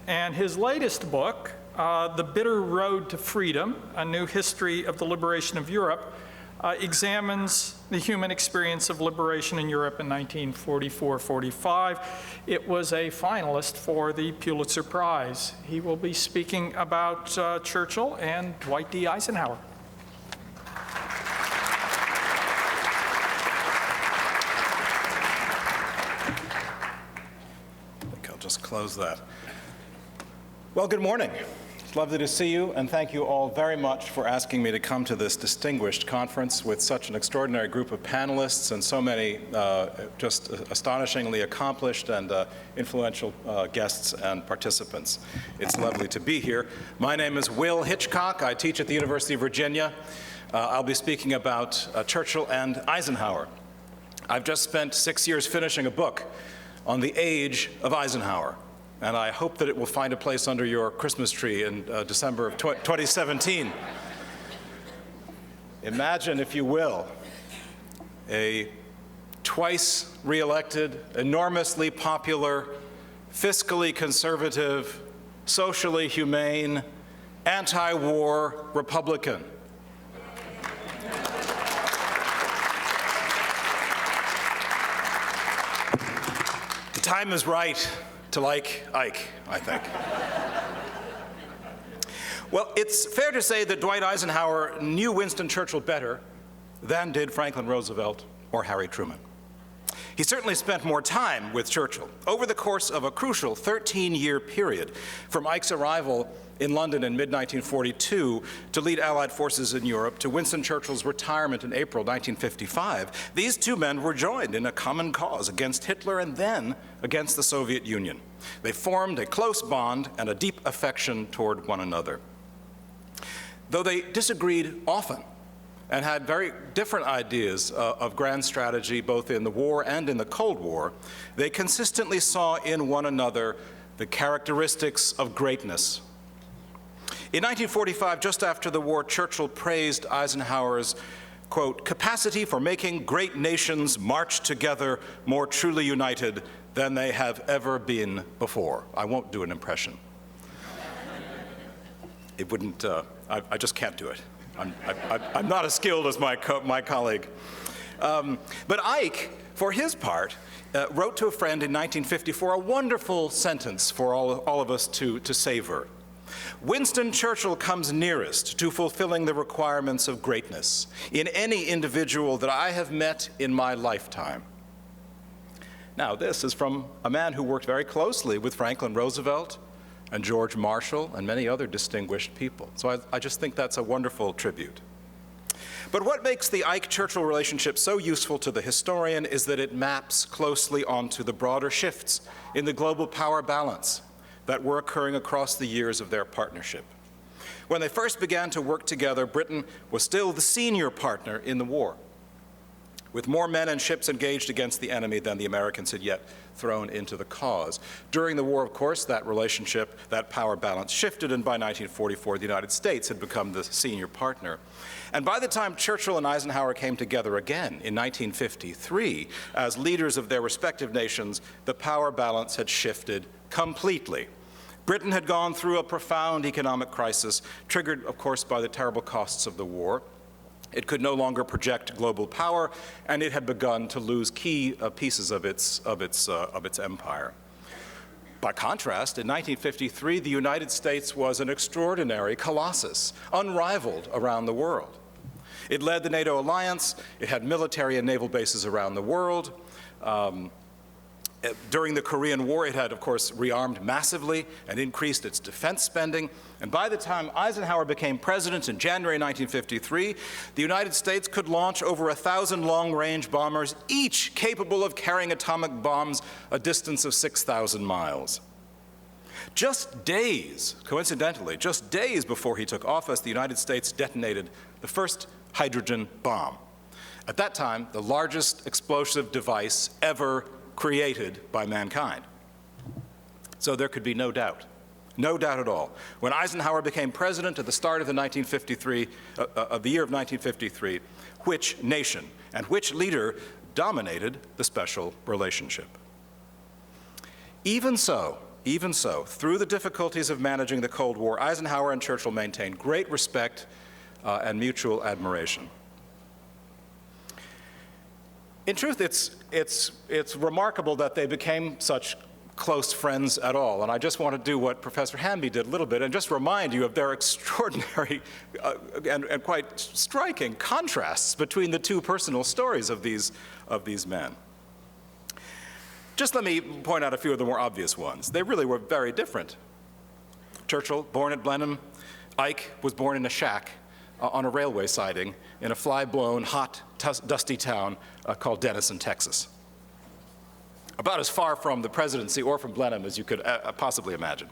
And his latest book, The Bitter Road to Freedom, A New History of the Liberation of Europe, examines the human experience of liberation in Europe in 1944-45. It was a finalist for the Pulitzer Prize. He will be speaking about Churchill and Dwight D. Eisenhower. I think I'll just close that. Well, good morning. It's lovely to see you, and thank you all very much for asking me to come to this distinguished conference with such an extraordinary group of panelists and so many just astonishingly accomplished and influential guests and participants. It's lovely to be here. My name is Will Hitchcock. I teach at the University of Virginia. I'll be speaking about Churchill and Eisenhower. I've just spent 6 years finishing a book on the age of Eisenhower, and I hope that it will find a place under your Christmas tree in December of 2017. Imagine, if you will, a twice re-elected, enormously popular, fiscally conservative, socially humane, anti-war Republican. The time is right to like Ike, I think. Well, it's fair to say that Dwight Eisenhower knew Winston Churchill better than did Franklin Roosevelt or Harry Truman. He certainly spent more time with Churchill over the course of a crucial 13-year period, from Ike's arrival in London in mid-1942 to lead Allied forces in Europe to Winston Churchill's retirement in April 1955. These two men were joined in a common cause against Hitler and then against the Soviet Union. They formed a close bond and a deep affection toward one another. Though they disagreed often and had very different ideas of grand strategy both in the war and in the Cold War, they consistently saw in one another the characteristics of greatness. In 1945, just after the war, Churchill praised Eisenhower's, quote, capacity for making great nations march together more truly united than they have ever been before. I won't do an impression. It wouldn't, I just can't do it. I'm not as skilled as my colleague. But Ike, for his part, wrote to a friend in 1954 a wonderful sentence for all of us to savor. Winston Churchill comes nearest to fulfilling the requirements of greatness in any individual that I have met in my lifetime. Now, this is from a man who worked very closely with Franklin Roosevelt and George Marshall and many other distinguished people. So I just think that's a wonderful tribute. But what makes the Ike-Churchill relationship so useful to the historian is that it maps closely onto the broader shifts in the global power balance that were occurring across the years of their partnership. When they first began to work together, Britain was still the senior partner in the war, with more men and ships engaged against the enemy than the Americans had yet thrown into the cause. During the war, of course, that relationship, that power balance shifted, and by 1944, the United States had become the senior partner. And by the time Churchill and Eisenhower came together again in 1953, as leaders of their respective nations, the power balance had shifted completely. Britain had gone through a profound economic crisis, triggered, of course, by the terrible costs of the war. It could no longer project global power, and it had begun to lose key pieces of its empire. By contrast, in 1953, the United States was an extraordinary colossus, unrivaled around the world. It led the NATO alliance. It had military and naval bases around the world. During the Korean War, it had, of course, rearmed massively and increased its defense spending. And by the time Eisenhower became president in January 1953, the United States could launch over 1,000 long-range bombers, each capable of carrying atomic bombs a distance of 6,000 miles. Just days, coincidentally, just days before he took office, the United States detonated the first hydrogen bomb. At that time, the largest explosive device ever created by mankind. So there could be no doubt at all. When Eisenhower became president at the start of the year of 1953, which nation and which leader dominated the special relationship? Even so, through the difficulties of managing the Cold War, Eisenhower and Churchill maintained great respect and mutual admiration. In truth, it's remarkable that they became such close friends at all. And I just want to do what Professor Hamby did a little bit and just remind you of their extraordinary and quite striking contrasts between the two personal stories of these men. Just let me point out a few of the more obvious ones. They really were very different. Churchill, born at Blenheim. Ike was born in a shack on a railway siding in a fly-blown, hot, dusty town called Denison, Texas. About as far from the presidency or from Blenheim as you could possibly imagine.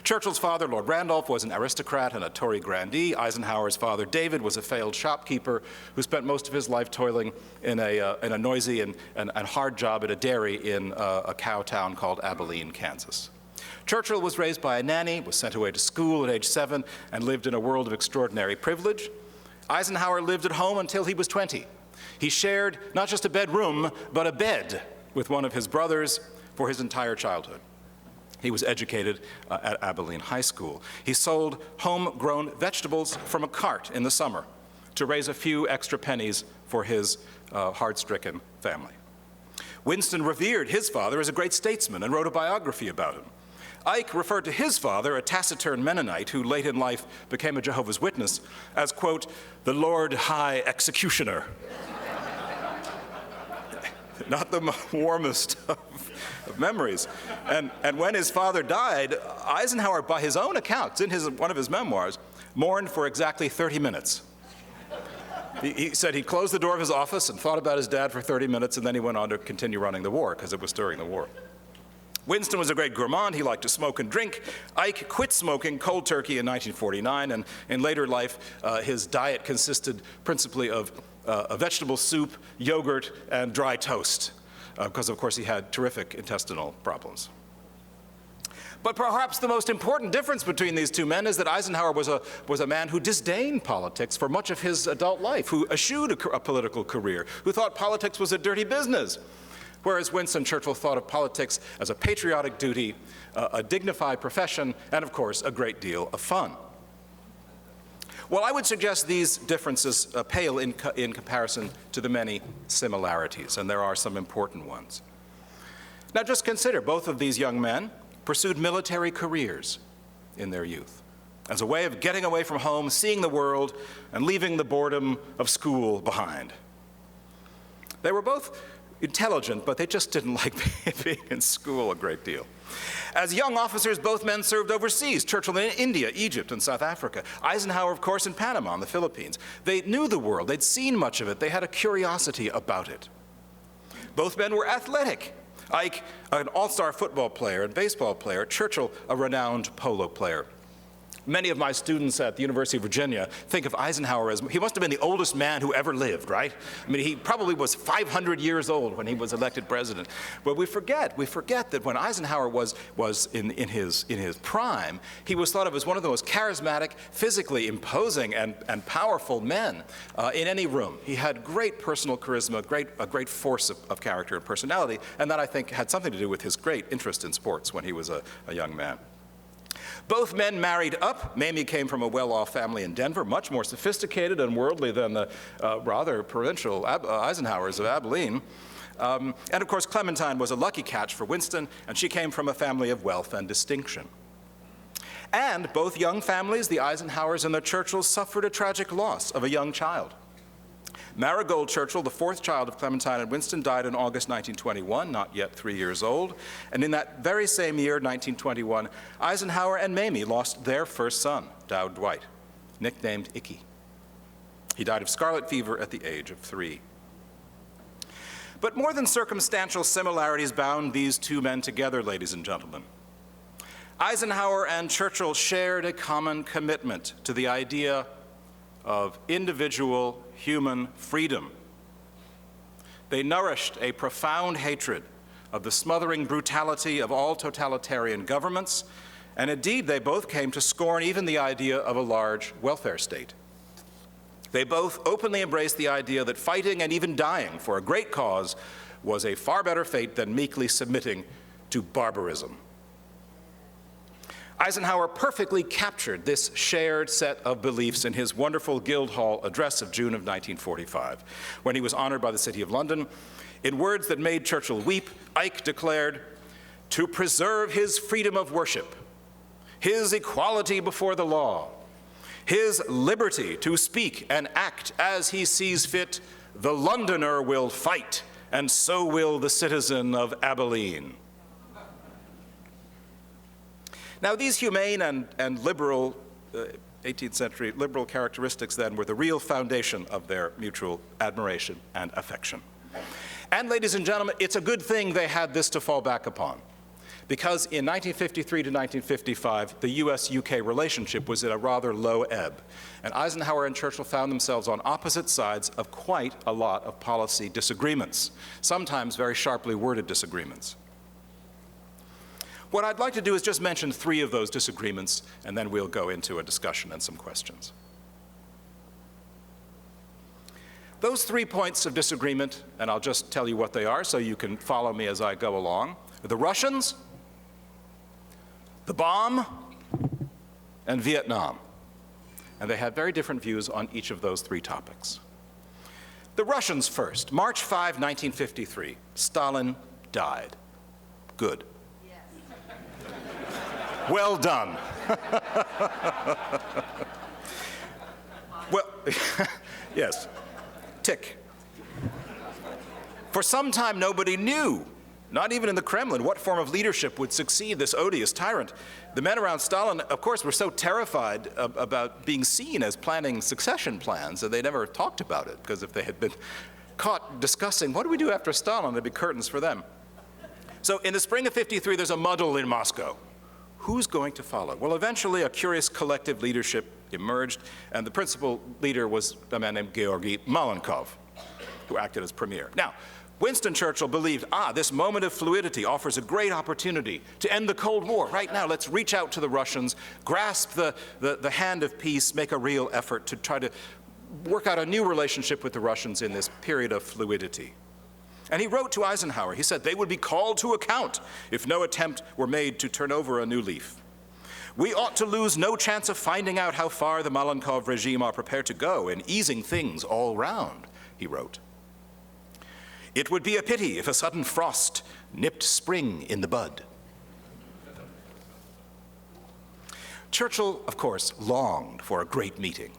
Churchill's father, Lord Randolph, was an aristocrat and a Tory grandee. Eisenhower's father, David, was a failed shopkeeper who spent most of his life toiling in a noisy and hard job at a dairy in a cow town called Abilene, Kansas. Churchill was raised by a nanny, was sent away to school at age 7, and lived in a world of extraordinary privilege. Eisenhower lived at home until he was 20. He shared not just a bedroom, but a bed with one of his brothers for his entire childhood. He was educated at Abilene High School. He sold homegrown vegetables from a cart in the summer to raise a few extra pennies for his hard-stricken family. Winston revered his father as a great statesman and wrote a biography about him. Ike referred to his father, a taciturn Mennonite who late in life became a Jehovah's Witness, as, quote, the Lord High Executioner. Not the warmest of memories. And when his father died, Eisenhower, by his own accounts, in one of his memoirs, mourned for exactly 30 minutes. He said he closed the door of his office and thought about his dad for 30 minutes, and then he went on to continue running the war, because it was during the war. Winston was a great gourmand. He liked to smoke and drink. Ike quit smoking cold turkey in 1949, and in later life, his diet consisted principally of a vegetable soup, yogurt, and dry toast, because, of course, he had terrific intestinal problems. But perhaps the most important difference between these two men is that Eisenhower was a man who disdained politics for much of his adult life, who eschewed a political career, who thought politics was a dirty business, whereas Winston Churchill thought of politics as a patriotic duty, a dignified profession, and, of course, a great deal of fun. Well, I would suggest these differences pale in comparison to the many similarities, and there are some important ones. Now, just consider, both of these young men pursued military careers in their youth as a way of getting away from home, seeing the world, and leaving the boredom of school behind. They were both intelligent, but they just didn't like being in school a great deal. As young officers, both men served overseas, Churchill in India, Egypt, and South Africa. Eisenhower, of course, in Panama and the Philippines. They knew the world. They'd seen much of it. They had a curiosity about it. Both men were athletic. Ike, an all-star football player and baseball player. Churchill, a renowned polo player. Many of my students at the University of Virginia think of Eisenhower as, he must have been the oldest man who ever lived, right? I mean, he probably was 500 years old when he was elected president. But we forget that when Eisenhower was in his prime, he was thought of as one of the most charismatic, physically imposing, and powerful men in any room. He had great personal charisma, a great force of character and personality, and that, I think, had something to do with his great interest in sports when he was a young man. Both men married up. Mamie came from a well-off family in Denver, much more sophisticated and worldly than the rather provincial Eisenhowers of Abilene. And of course, Clementine was a lucky catch for Winston, and she came from a family of wealth and distinction. And both young families, the Eisenhowers and the Churchills, suffered a tragic loss of a young child. Marigold Churchill, the fourth child of Clementine and Winston, died in August 1921, not yet 3 years old. And in that very same year, 1921, Eisenhower and Mamie lost their first son, Dowd Dwight, nicknamed Icky. He died of scarlet fever at the age of 3. But more than circumstantial similarities bound these two men together, ladies and gentlemen. Eisenhower and Churchill shared a common commitment to the idea of individual human freedom. They nourished a profound hatred of the smothering brutality of all totalitarian governments, and indeed they both came to scorn even the idea of a large welfare state. They both openly embraced the idea that fighting and even dying for a great cause was a far better fate than meekly submitting to barbarism. Eisenhower perfectly captured this shared set of beliefs in his wonderful Guildhall address of June of 1945, when he was honored by the City of London. In words that made Churchill weep, Ike declared, "To preserve his freedom of worship, his equality before the law, his liberty to speak and act as he sees fit, the Londoner will fight, and so will the citizen of Abilene." Now, these humane and liberal 18th century liberal characteristics then were the real foundation of their mutual admiration and affection. And ladies and gentlemen, it's a good thing they had this to fall back upon, because in 1953 to 1955, the US-UK relationship was at a rather low ebb, and Eisenhower and Churchill found themselves on opposite sides of quite a lot of policy disagreements, sometimes very sharply worded disagreements. What I'd like to do is just mention 3 of those disagreements, and then we'll go into a discussion and some questions. Those 3 points of disagreement, and I'll just tell you what they are so you can follow me as I go along: the Russians, the bomb, and Vietnam. And they had very different views on each of those 3 topics. The Russians first. March 5, 1953, Stalin died. Good. Well done. Well, yes, tick. For some time, nobody knew, not even in the Kremlin, what form of leadership would succeed this odious tyrant. The men around Stalin, of course, were so terrified about being seen as planning succession plans that they never talked about it, because if they had been caught discussing, what do we do after Stalin, there'd be curtains for them. So in the spring of '53, there's a muddle in Moscow. Who's going to follow? Well, eventually a curious collective leadership emerged, and the principal leader was a man named Georgy Malenkov, who acted as premier. Now, Winston Churchill believed, this moment of fluidity offers a great opportunity to end the Cold War. Right now, let's reach out to the Russians, grasp the hand of peace, make a real effort to try to work out a new relationship with the Russians in this period of fluidity. And he wrote to Eisenhower, he said they would be called to account if no attempt were made to turn over a new leaf. We ought to lose no chance of finding out how far the Malenkov regime are prepared to go in easing things all round, he wrote. It would be a pity if a sudden frost nipped spring in the bud. Churchill, of course, longed for a great meeting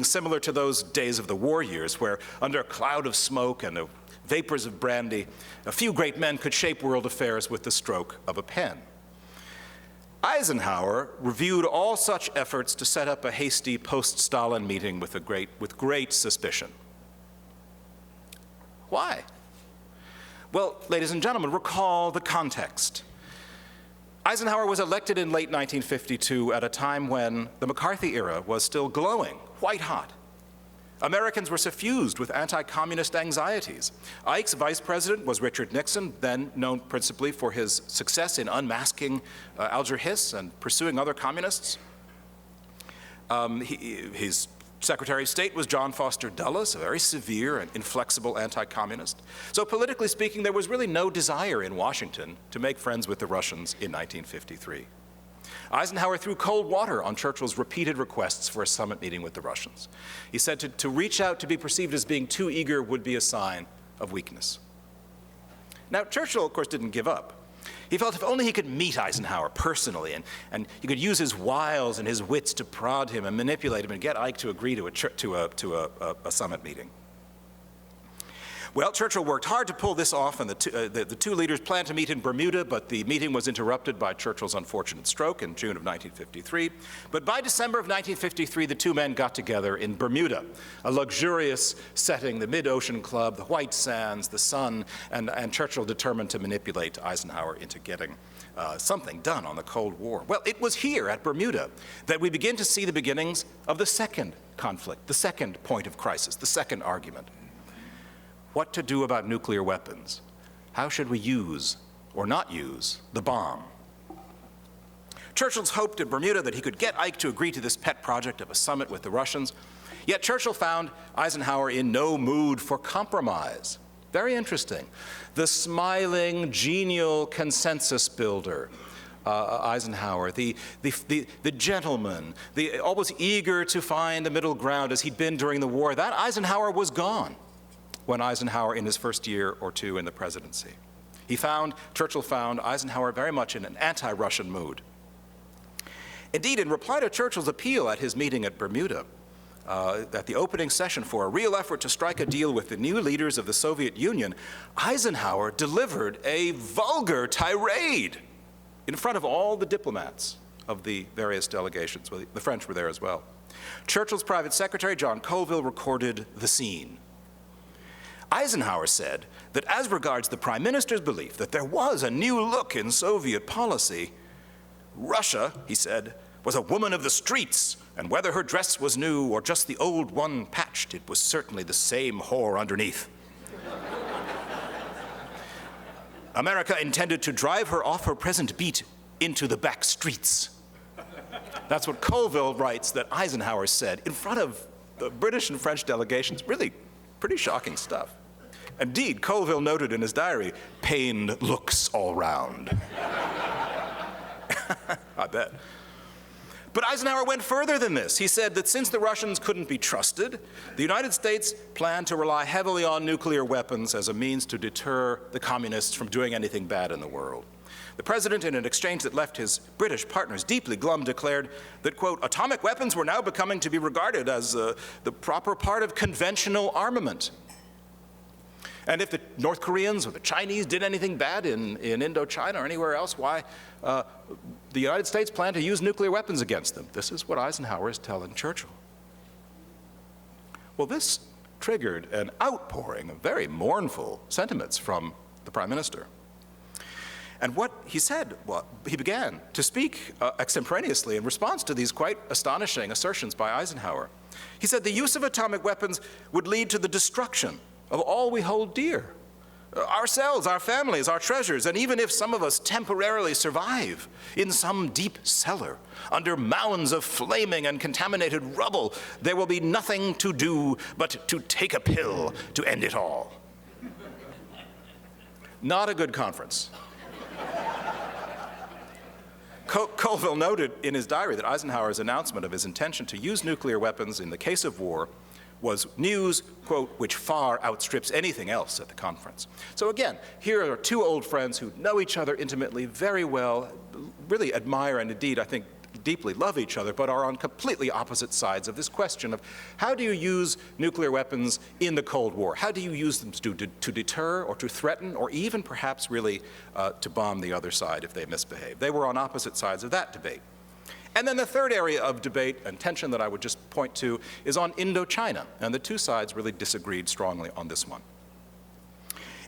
similar to those days of the war years where, under a cloud of smoke and the vapors of brandy, a few great men could shape world affairs with the stroke of a pen. Eisenhower reviewed all such efforts to set up a hasty post-Stalin meeting with great suspicion. Why? Well, ladies and gentlemen, recall the context. Eisenhower was elected in late 1952 at a time when the McCarthy era was still glowing, white hot. Americans were suffused with anti-communist anxieties. Ike's vice president was Richard Nixon, then known principally for his success in unmasking Alger Hiss and pursuing other communists. His Secretary of State was John Foster Dulles, a very severe and inflexible anti-communist. So politically speaking, there was really no desire in Washington to make friends with the Russians in 1953. Eisenhower threw cold water on Churchill's repeated requests for a summit meeting with the Russians. He said to reach out to be perceived as being too eager would be a sign of weakness. Now, Churchill, of course, didn't give up. He felt if only he could meet Eisenhower personally and he could use his wiles and his wits to prod him and manipulate him and get Ike to agree to a summit meeting. Well, Churchill worked hard to pull this off, and the two leaders planned to meet in Bermuda, but the meeting was interrupted by Churchill's unfortunate stroke in June of 1953. But by December of 1953, the two men got together in Bermuda, a luxurious setting, the mid-ocean club, the white sands, the sun, and Churchill determined to manipulate Eisenhower into getting something done on the Cold War. Well, it was here at Bermuda that we begin to see the beginnings of the second conflict, the second point of crisis, the second argument. What to do about nuclear weapons? How should we use or not use the bomb? Churchill's hoped in Bermuda that he could get Ike to agree to this pet project of a summit with the Russians, yet Churchill found Eisenhower in no mood for compromise. Very interesting. The smiling, genial consensus builder, Eisenhower, the gentleman, always eager to find the middle ground as he'd been during the war, that Eisenhower was gone when Eisenhower in his first year or two in the presidency. Churchill found Eisenhower very much in an anti-Russian mood. Indeed, in reply to Churchill's appeal at his meeting at Bermuda, at the opening session for a real effort to strike a deal with the new leaders of the Soviet Union, Eisenhower delivered a vulgar tirade in front of all the diplomats of the various delegations. Well, the French were there as well. Churchill's private secretary, John Colville, recorded the scene. Eisenhower said that as regards the Prime Minister's belief that there was a new look in Soviet policy, Russia, he said, was a woman of the streets, and whether her dress was new or just the old one patched, it was certainly the same whore underneath. America intended to drive her off her present beat into the back streets. That's what Colville writes that Eisenhower said in front of the British and French delegations. Really pretty shocking stuff. Indeed, Colville noted in his diary, pained looks all round. I bet. But Eisenhower went further than this. He said that since the Russians couldn't be trusted, the United States planned to rely heavily on nuclear weapons as a means to deter the communists from doing anything bad in the world. The president, in an exchange that left his British partners deeply glum, declared that, quote, atomic weapons were now becoming to be regarded as the proper part of conventional armament. And if the North Koreans or the Chinese did anything bad in Indochina or anywhere else, why, the United States planned to use nuclear weapons against them. This is what Eisenhower is telling Churchill. Well, this triggered an outpouring of very mournful sentiments from the Prime Minister. And what he said, well, he began to speak extemporaneously in response to these quite astonishing assertions by Eisenhower. He said the use of atomic weapons would lead to the destruction of all we hold dear. Ourselves, our families, our treasures, and even if some of us temporarily survive in some deep cellar, under mounds of flaming and contaminated rubble, there will be nothing to do but to take a pill to end it all. Not a good conference. Colville noted in his diary that Eisenhower's announcement of his intention to use nuclear weapons in the case of war was news, quote, which far outstrips anything else at the conference. So again, here are two old friends who know each other intimately, very well, really admire and indeed, I think, deeply love each other, but are on completely opposite sides of this question of how do you use nuclear weapons in the Cold War? How do you use them to deter or to threaten or even perhaps really to bomb the other side if they misbehave? They were on opposite sides of that debate. And then the third area of debate and tension that I would just point to is on Indochina, and the two sides really disagreed strongly on this one.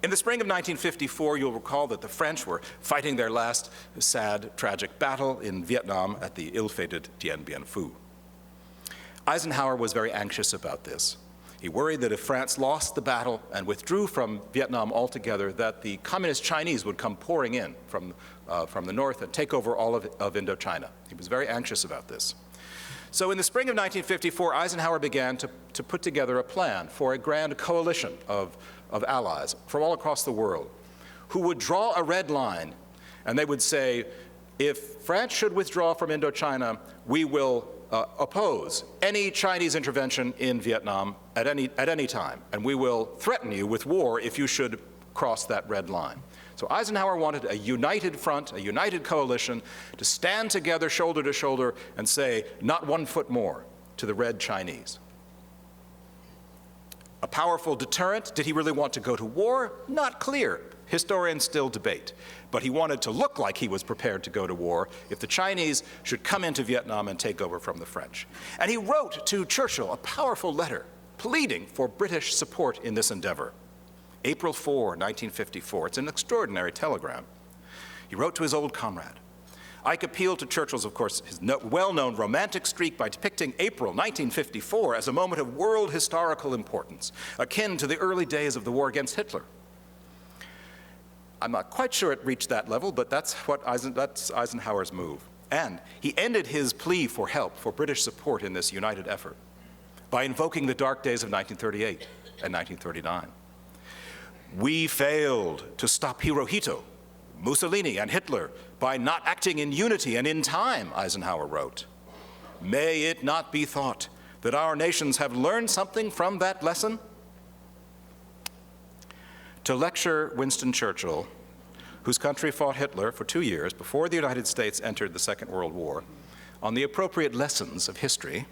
In the spring of 1954, you'll recall that the French were fighting their last sad, tragic battle in Vietnam at the ill-fated Dien Bien Phu. Eisenhower was very anxious about this. He worried that if France lost the battle and withdrew from Vietnam altogether, that the communist Chinese would come pouring in from the north and take over all of Indochina. He was very anxious about this. So in the spring of 1954, Eisenhower began to put together a plan for a grand coalition of allies from all across the world who would draw a red line, and they would say, if France should withdraw from Indochina, we will oppose any Chinese intervention in Vietnam at any time, and we will threaten you with war if you should cross that red line. So Eisenhower wanted a united front, a united coalition to stand together shoulder to shoulder and say, not 1 foot more to the red Chinese. A powerful deterrent. Did he really want to go to war? Not clear. Historians still debate. But he wanted to look like he was prepared to go to war if the Chinese should come into Vietnam and take over from the French. And he wrote to Churchill a powerful letter pleading for British support in this endeavor. April 4, 1954. It's an extraordinary telegram. He wrote to his old comrade. Ike appealed to Churchill's, of course, his well-known romantic streak by depicting April 1954 as a moment of world historical importance, akin to the early days of the war against Hitler. I'm not quite sure it reached that level, but that's Eisenhower's move. And he ended his plea for help, for British support in this united effort, by invoking the dark days of 1938 and 1939. We failed to stop Hirohito, Mussolini, and Hitler by not acting in unity and in time, Eisenhower wrote. May it not be thought that our nations have learned something from that lesson? To lecture Winston Churchill, whose country fought Hitler for 2 years before the United States entered the Second World War, on the appropriate lessons of history,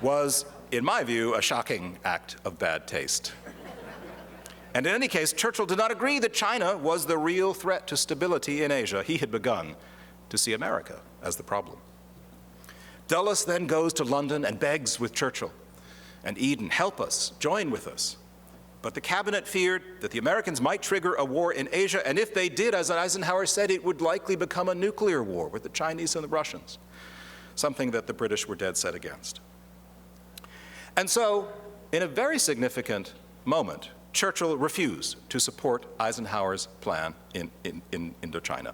was, in my view, a shocking act of bad taste. And in any case, Churchill did not agree that China was the real threat to stability in Asia. He had begun to see America as the problem. Dulles then goes to London and begs with Churchill and Eden, help us, join with us. But the cabinet feared that the Americans might trigger a war in Asia, and if they did, as Eisenhower said, it would likely become a nuclear war with the Chinese and the Russians, something that the British were dead set against. And so, in a very significant moment, Churchill refused to support Eisenhower's plan in Indochina.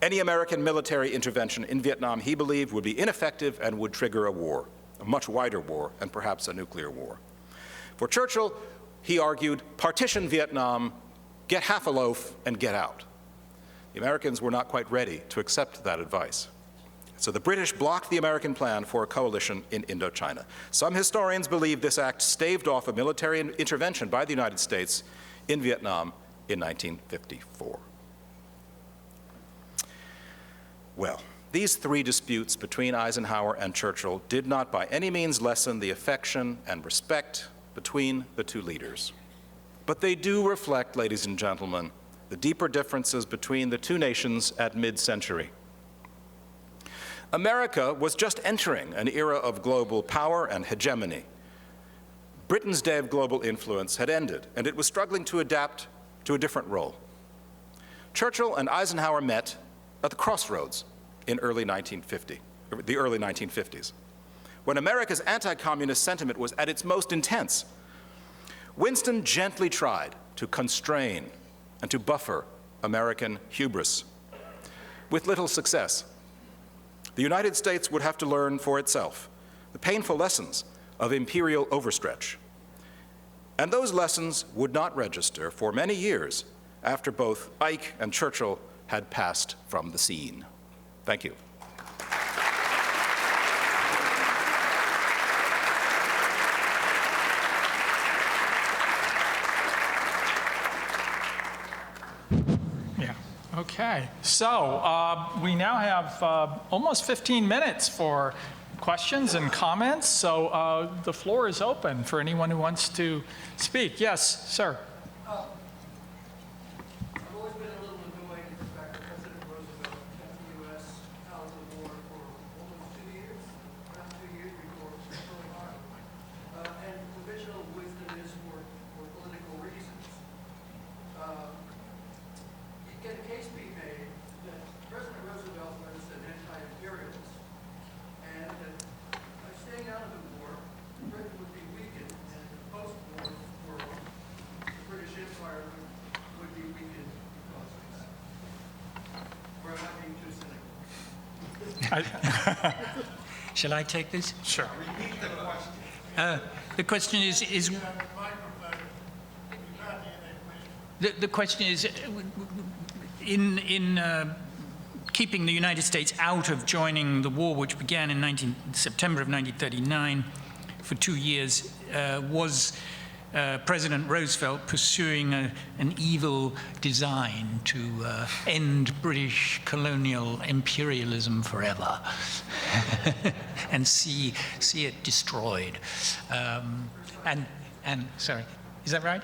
Any American military intervention in Vietnam, he believed, would be ineffective and would trigger a war, a much wider war, and perhaps a nuclear war. For Churchill, he argued, partition Vietnam, get half a loaf, and get out. The Americans were not quite ready to accept that advice. So the British blocked the American plan for a coalition in Indochina. Some historians believe this act staved off a military intervention by the United States in Vietnam in 1954. Well, these three disputes between Eisenhower and Churchill did not by any means lessen the affection and respect between the two leaders. But they do reflect, ladies and gentlemen, the deeper differences between the two nations at mid-century. America was just entering an era of global power and hegemony. Britain's day of global influence had ended, and it was struggling to adapt to a different role. Churchill and Eisenhower met at the crossroads in the early 1950s, when America's anti-communist sentiment was at its most intense. Winston gently tried to constrain and to buffer American hubris, with little success. The United States would have to learn for itself the painful lessons of imperial overstretch. And those lessons would not register for many years after both Ike and Churchill had passed from the scene. Thank you. Yeah, okay. So we now have almost 15 minutes for questions and comments. So the floor is open for anyone who wants to speak. Yes, sir. I've always been a little annoyed at the fact that President Roosevelt kept the U.S. out of the war for almost 2 years, around 2 years before Pearl Harbor. And the conventional wisdom is for political reasons. Can a case be made that President Roosevelt was an anti-imperialist, and that by staying out of the war, Britain would be weakened, and the post-war world, the British Empire would be weakened because of that? Or am I being too cynical? Shall I take this? Sure. The question is the question is, in keeping the United States out of joining the war, which began in September of 1939 for 2 years, was President Roosevelt pursuing an evil design to end British colonial imperialism forever and see it destroyed. And sorry, is that right?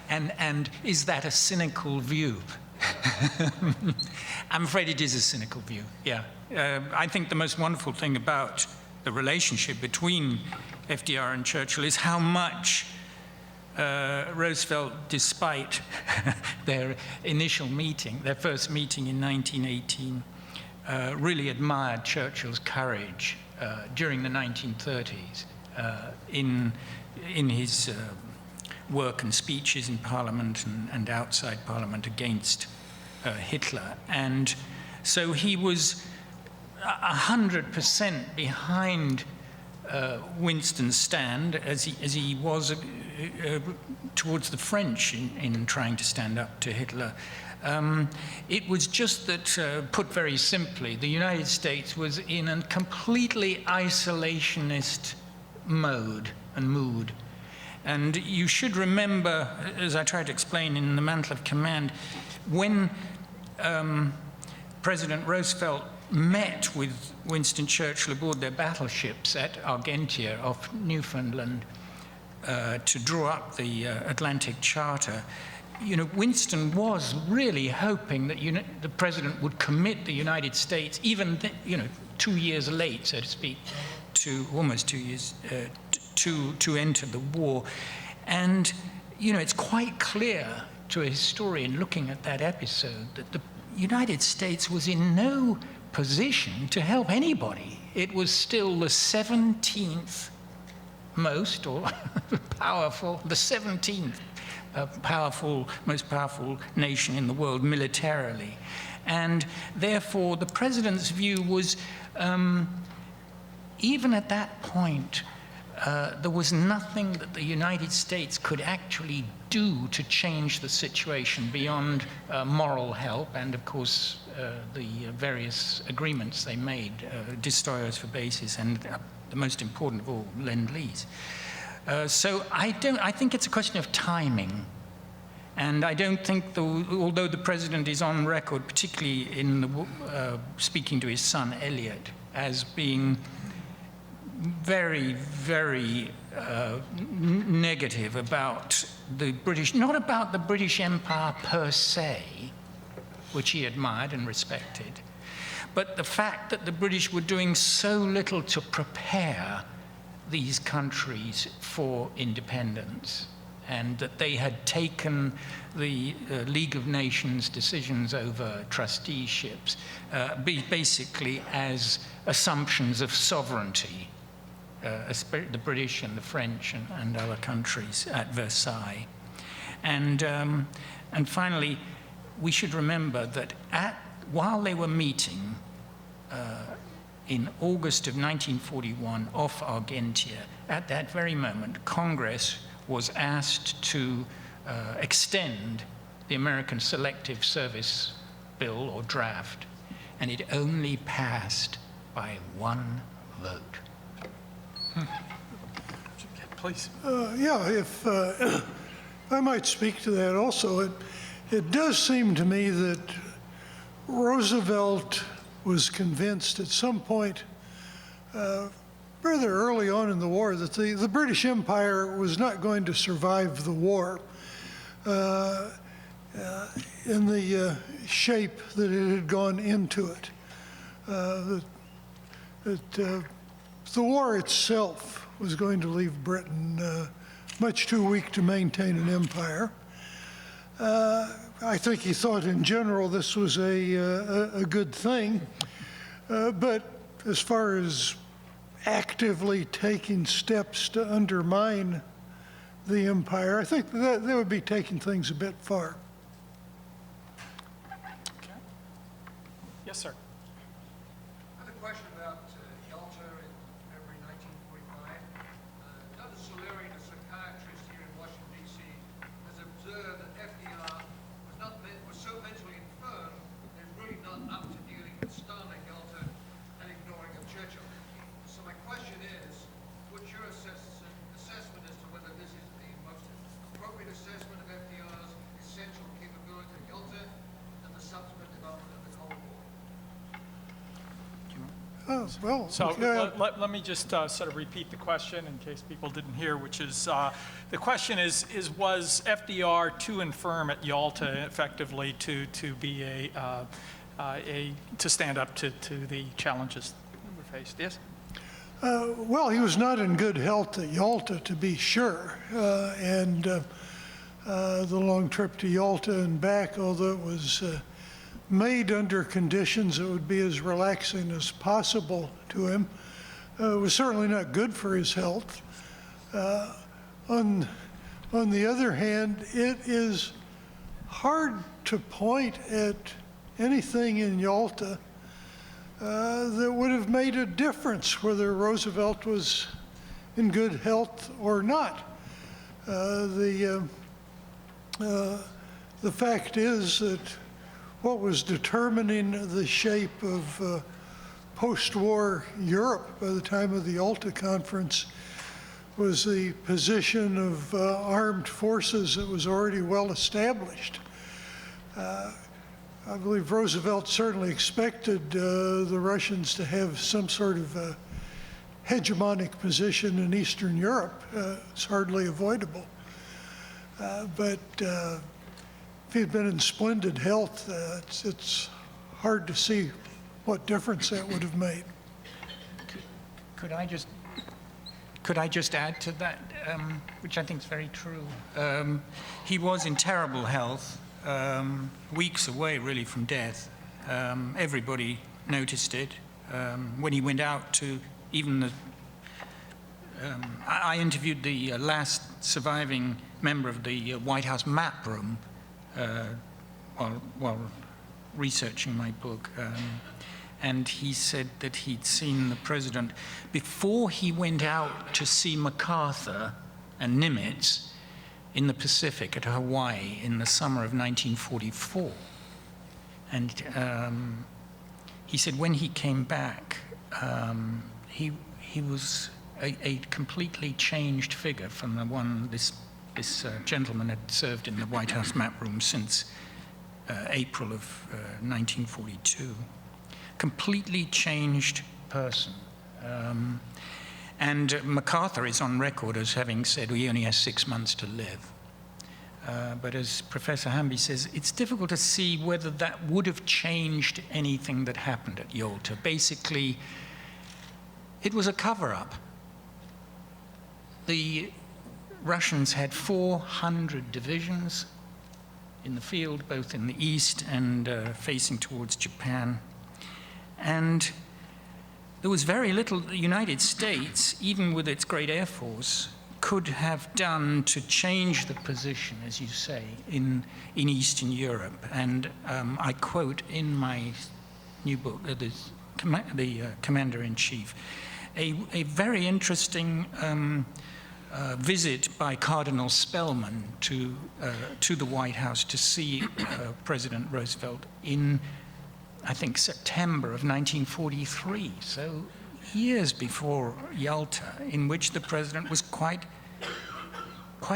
And is that a cynical view? I'm afraid it is a cynical view, yeah. I think the most wonderful thing about the relationship between FDR and Churchill is how much Roosevelt, despite their initial meeting, their first meeting in 1918, really admired Churchill's courage during the 1930s in his work and speeches in Parliament and outside Parliament against Hitler. And so he was 100% behind Winston's stand as he was towards the French in trying to stand up to Hitler. It was just that, put very simply, the United States was in a completely isolationist mode and mood. And you should remember, as I tried to explain in The Mantle of Command, when President Roosevelt met with Winston Churchill aboard their battleships at Argentia off Newfoundland to draw up the Atlantic Charter, you know, Winston was really hoping that the president would commit the United States, even 2 years late, so to speak, to almost 2 years, to enter the war. And, you know, it's quite clear to a historian looking at that episode that the United States was in no position to help anybody. It was still the 17th most powerful, the 17th most powerful nation in the world militarily. And therefore, the president's view was, even at that point, there was nothing that the United States could actually do to change the situation beyond moral help and, of course, the various agreements they made, destroyers for bases, and the most important of all, Lend-Lease. So I think it's a question of timing. And I don't think, although the president is on record, particularly in speaking to his son, Elliot, as being very, very negative about the British, not about the British Empire per se, which he admired and respected, but the fact that the British were doing so little to prepare these countries for independence, and that they had taken the League of Nations decisions over trusteeships basically as assumptions of sovereignty, the British and the French and other countries at Versailles. And finally, we should remember that while they were meeting in August of 1941 off Argentia, at that very moment, Congress was asked to extend the American Selective Service bill or draft, and it only passed by 1 vote. Please. Yeah, if I might speak to that also, it does seem to me that Roosevelt was convinced at some point, rather early on in the war, that the British Empire was not going to survive the war in the shape that it had gone into it. That the war itself was going to leave Britain much too weak to maintain an empire. I think he thought in general this was a good thing, but as far as actively taking steps to undermine the empire, I think that would be taking things a bit far. Okay. Yes, sir. I have a question about Yalta in February 1945. Dr. Solerian, a psychiatrist here in Washington, D.C., has observed that FDR was so mentally infirm that he's really not up to dealing with Stalin, Yalta, and ignoring of Churchill. So my question is, what's your assessment as to whether this is the most appropriate assessment of FDR's essential capability at Yalta and the subsequent development of the Cold War? Oh, well, So yeah. let me just sort of repeat the question in case people didn't hear, which is, the question is was FDR too infirm at Yalta effectively to be to stand up to the challenges that were faced? Yes? Well, he was not in good health at Yalta, to be sure. And the long trip to Yalta and back, although it was made under conditions that would be as relaxing as possible to him, was certainly not good for his health. On the other hand, it is hard to point at anything in Yalta that would have made a difference whether Roosevelt was in good health or not. The fact is that what was determining the shape of post-war Europe by the time of the Yalta Conference was the position of armed forces that was already well established. I believe Roosevelt certainly expected the Russians to have some sort of hegemonic position in Eastern Europe. It's hardly avoidable. But if he'd been in splendid health, it's hard to see what difference that would have made. Could I just add to that, which I think is very true? He was in terrible health, weeks away really from death. Everybody noticed it. When he went out to even the, I interviewed the last surviving member of the White House map room while researching my book. And he said that he'd seen the president before he went out to see MacArthur and Nimitz in the Pacific at Hawaii in the summer of 1944. And he said when he came back, he was a completely changed figure from the one this gentleman had served in the White House map room since April of 1942. Completely changed person. And MacArthur is on record as having said he only has 6 months to live. But as Professor Hamby says, it's difficult to see whether that would have changed anything that happened at Yalta. Basically, it was a cover-up. The Russians had 400 divisions in the field, both in the east and facing towards Japan. And there was very little the United States, even with its great air force, could have done to change the position, as you say, in Eastern Europe. And I quote in my new book, the Commander-in-Chief, a very interesting visit by Cardinal Spellman to the White House to see President Roosevelt in, I think, September of 1943, so years before Yalta, in which the president was quite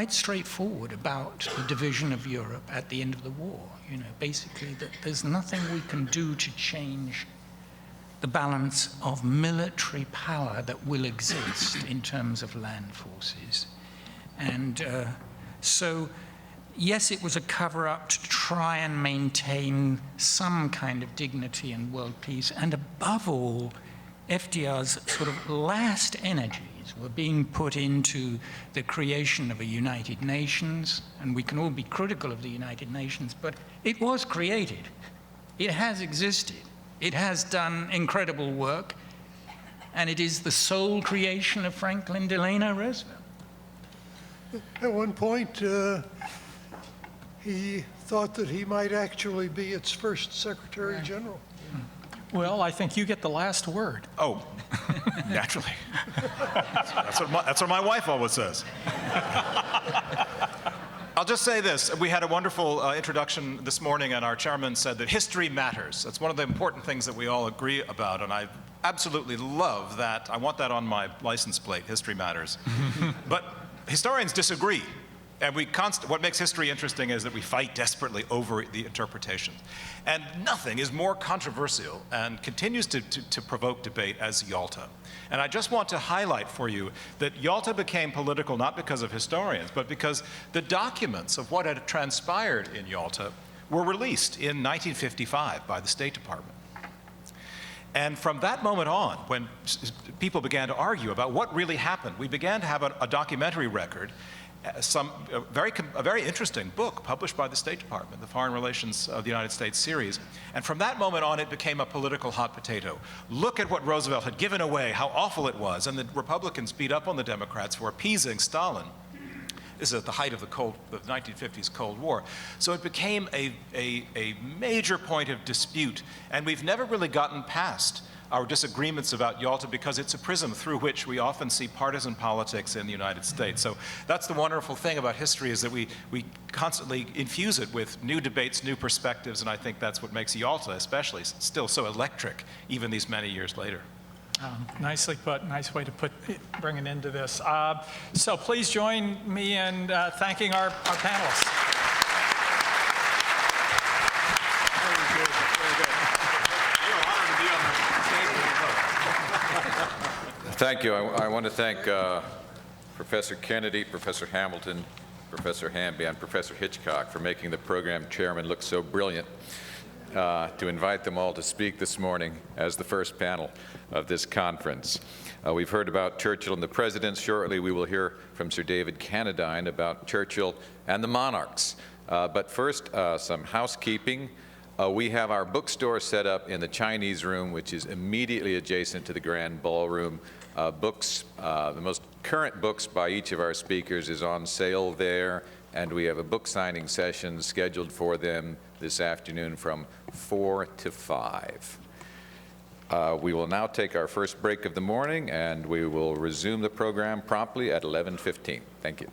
straightforward about the division of Europe at the end of the war. You know, basically that there's nothing we can do to change the balance of military power that will exist in terms of land forces. And so, yes, it was a cover-up to try and maintain some kind of dignity and world peace, and above all, FDR's sort of last energies were being put into the creation of a United Nations, and we can all be critical of the United Nations, but it was created. It has existed. It has done incredible work, and it is the sole creation of Franklin Delano Roosevelt. At one point, he thought that he might actually be its first Secretary General. Well, I think you get the last word. Oh, naturally. That's what my wife always says. I'll just say this. We had a wonderful introduction this morning, and our chairman said that history matters. That's one of the important things that we all agree about, and I absolutely love that. I want that on my license plate, history matters. But historians disagree. And what makes history interesting is that we fight desperately over the interpretations. And nothing is more controversial and continues to provoke debate as Yalta. And I just want to highlight for you that Yalta became political not because of historians, but because the documents of what had transpired in Yalta were released in 1955 by the State Department. And from that moment on, when people began to argue about what really happened, we began to have a documentary record, a very interesting book published by the State Department, the Foreign Relations of the United States series. And from that moment on, it became a political hot potato. Look at what Roosevelt had given away, how awful it was. And the Republicans beat up on the Democrats for appeasing Stalin. This is at the height of the 1950s Cold War. So it became a major point of dispute. And we've never really gotten past our disagreements about Yalta because it's a prism through which we often see partisan politics in the United States. So that's the wonderful thing about history, is that we constantly infuse it with new debates, new perspectives, and I think that's what makes Yalta especially still so electric even these many years later. Nicely put. Nice way to bring an end to this. So please join me in thanking our panelists. Thank you. I want to thank Professor Kennedy, Professor Hamilton, Professor Hamby, and Professor Hitchcock for making the program chairman look so brilliant, to invite them all to speak this morning as the first panel of this conference. We've heard about Churchill and the presidents. Shortly we will hear from Sir David Cannadine about Churchill and the monarchs. But first, some housekeeping. We have our bookstore set up in the Chinese room, which is immediately adjacent to the grand ballroom. Books, the most current books by each of our speakers is on sale there, and we have a book signing session scheduled for them this afternoon from 4 to 5. We will now take our first break of the morning, and we will resume the program promptly at 11:15. Thank you.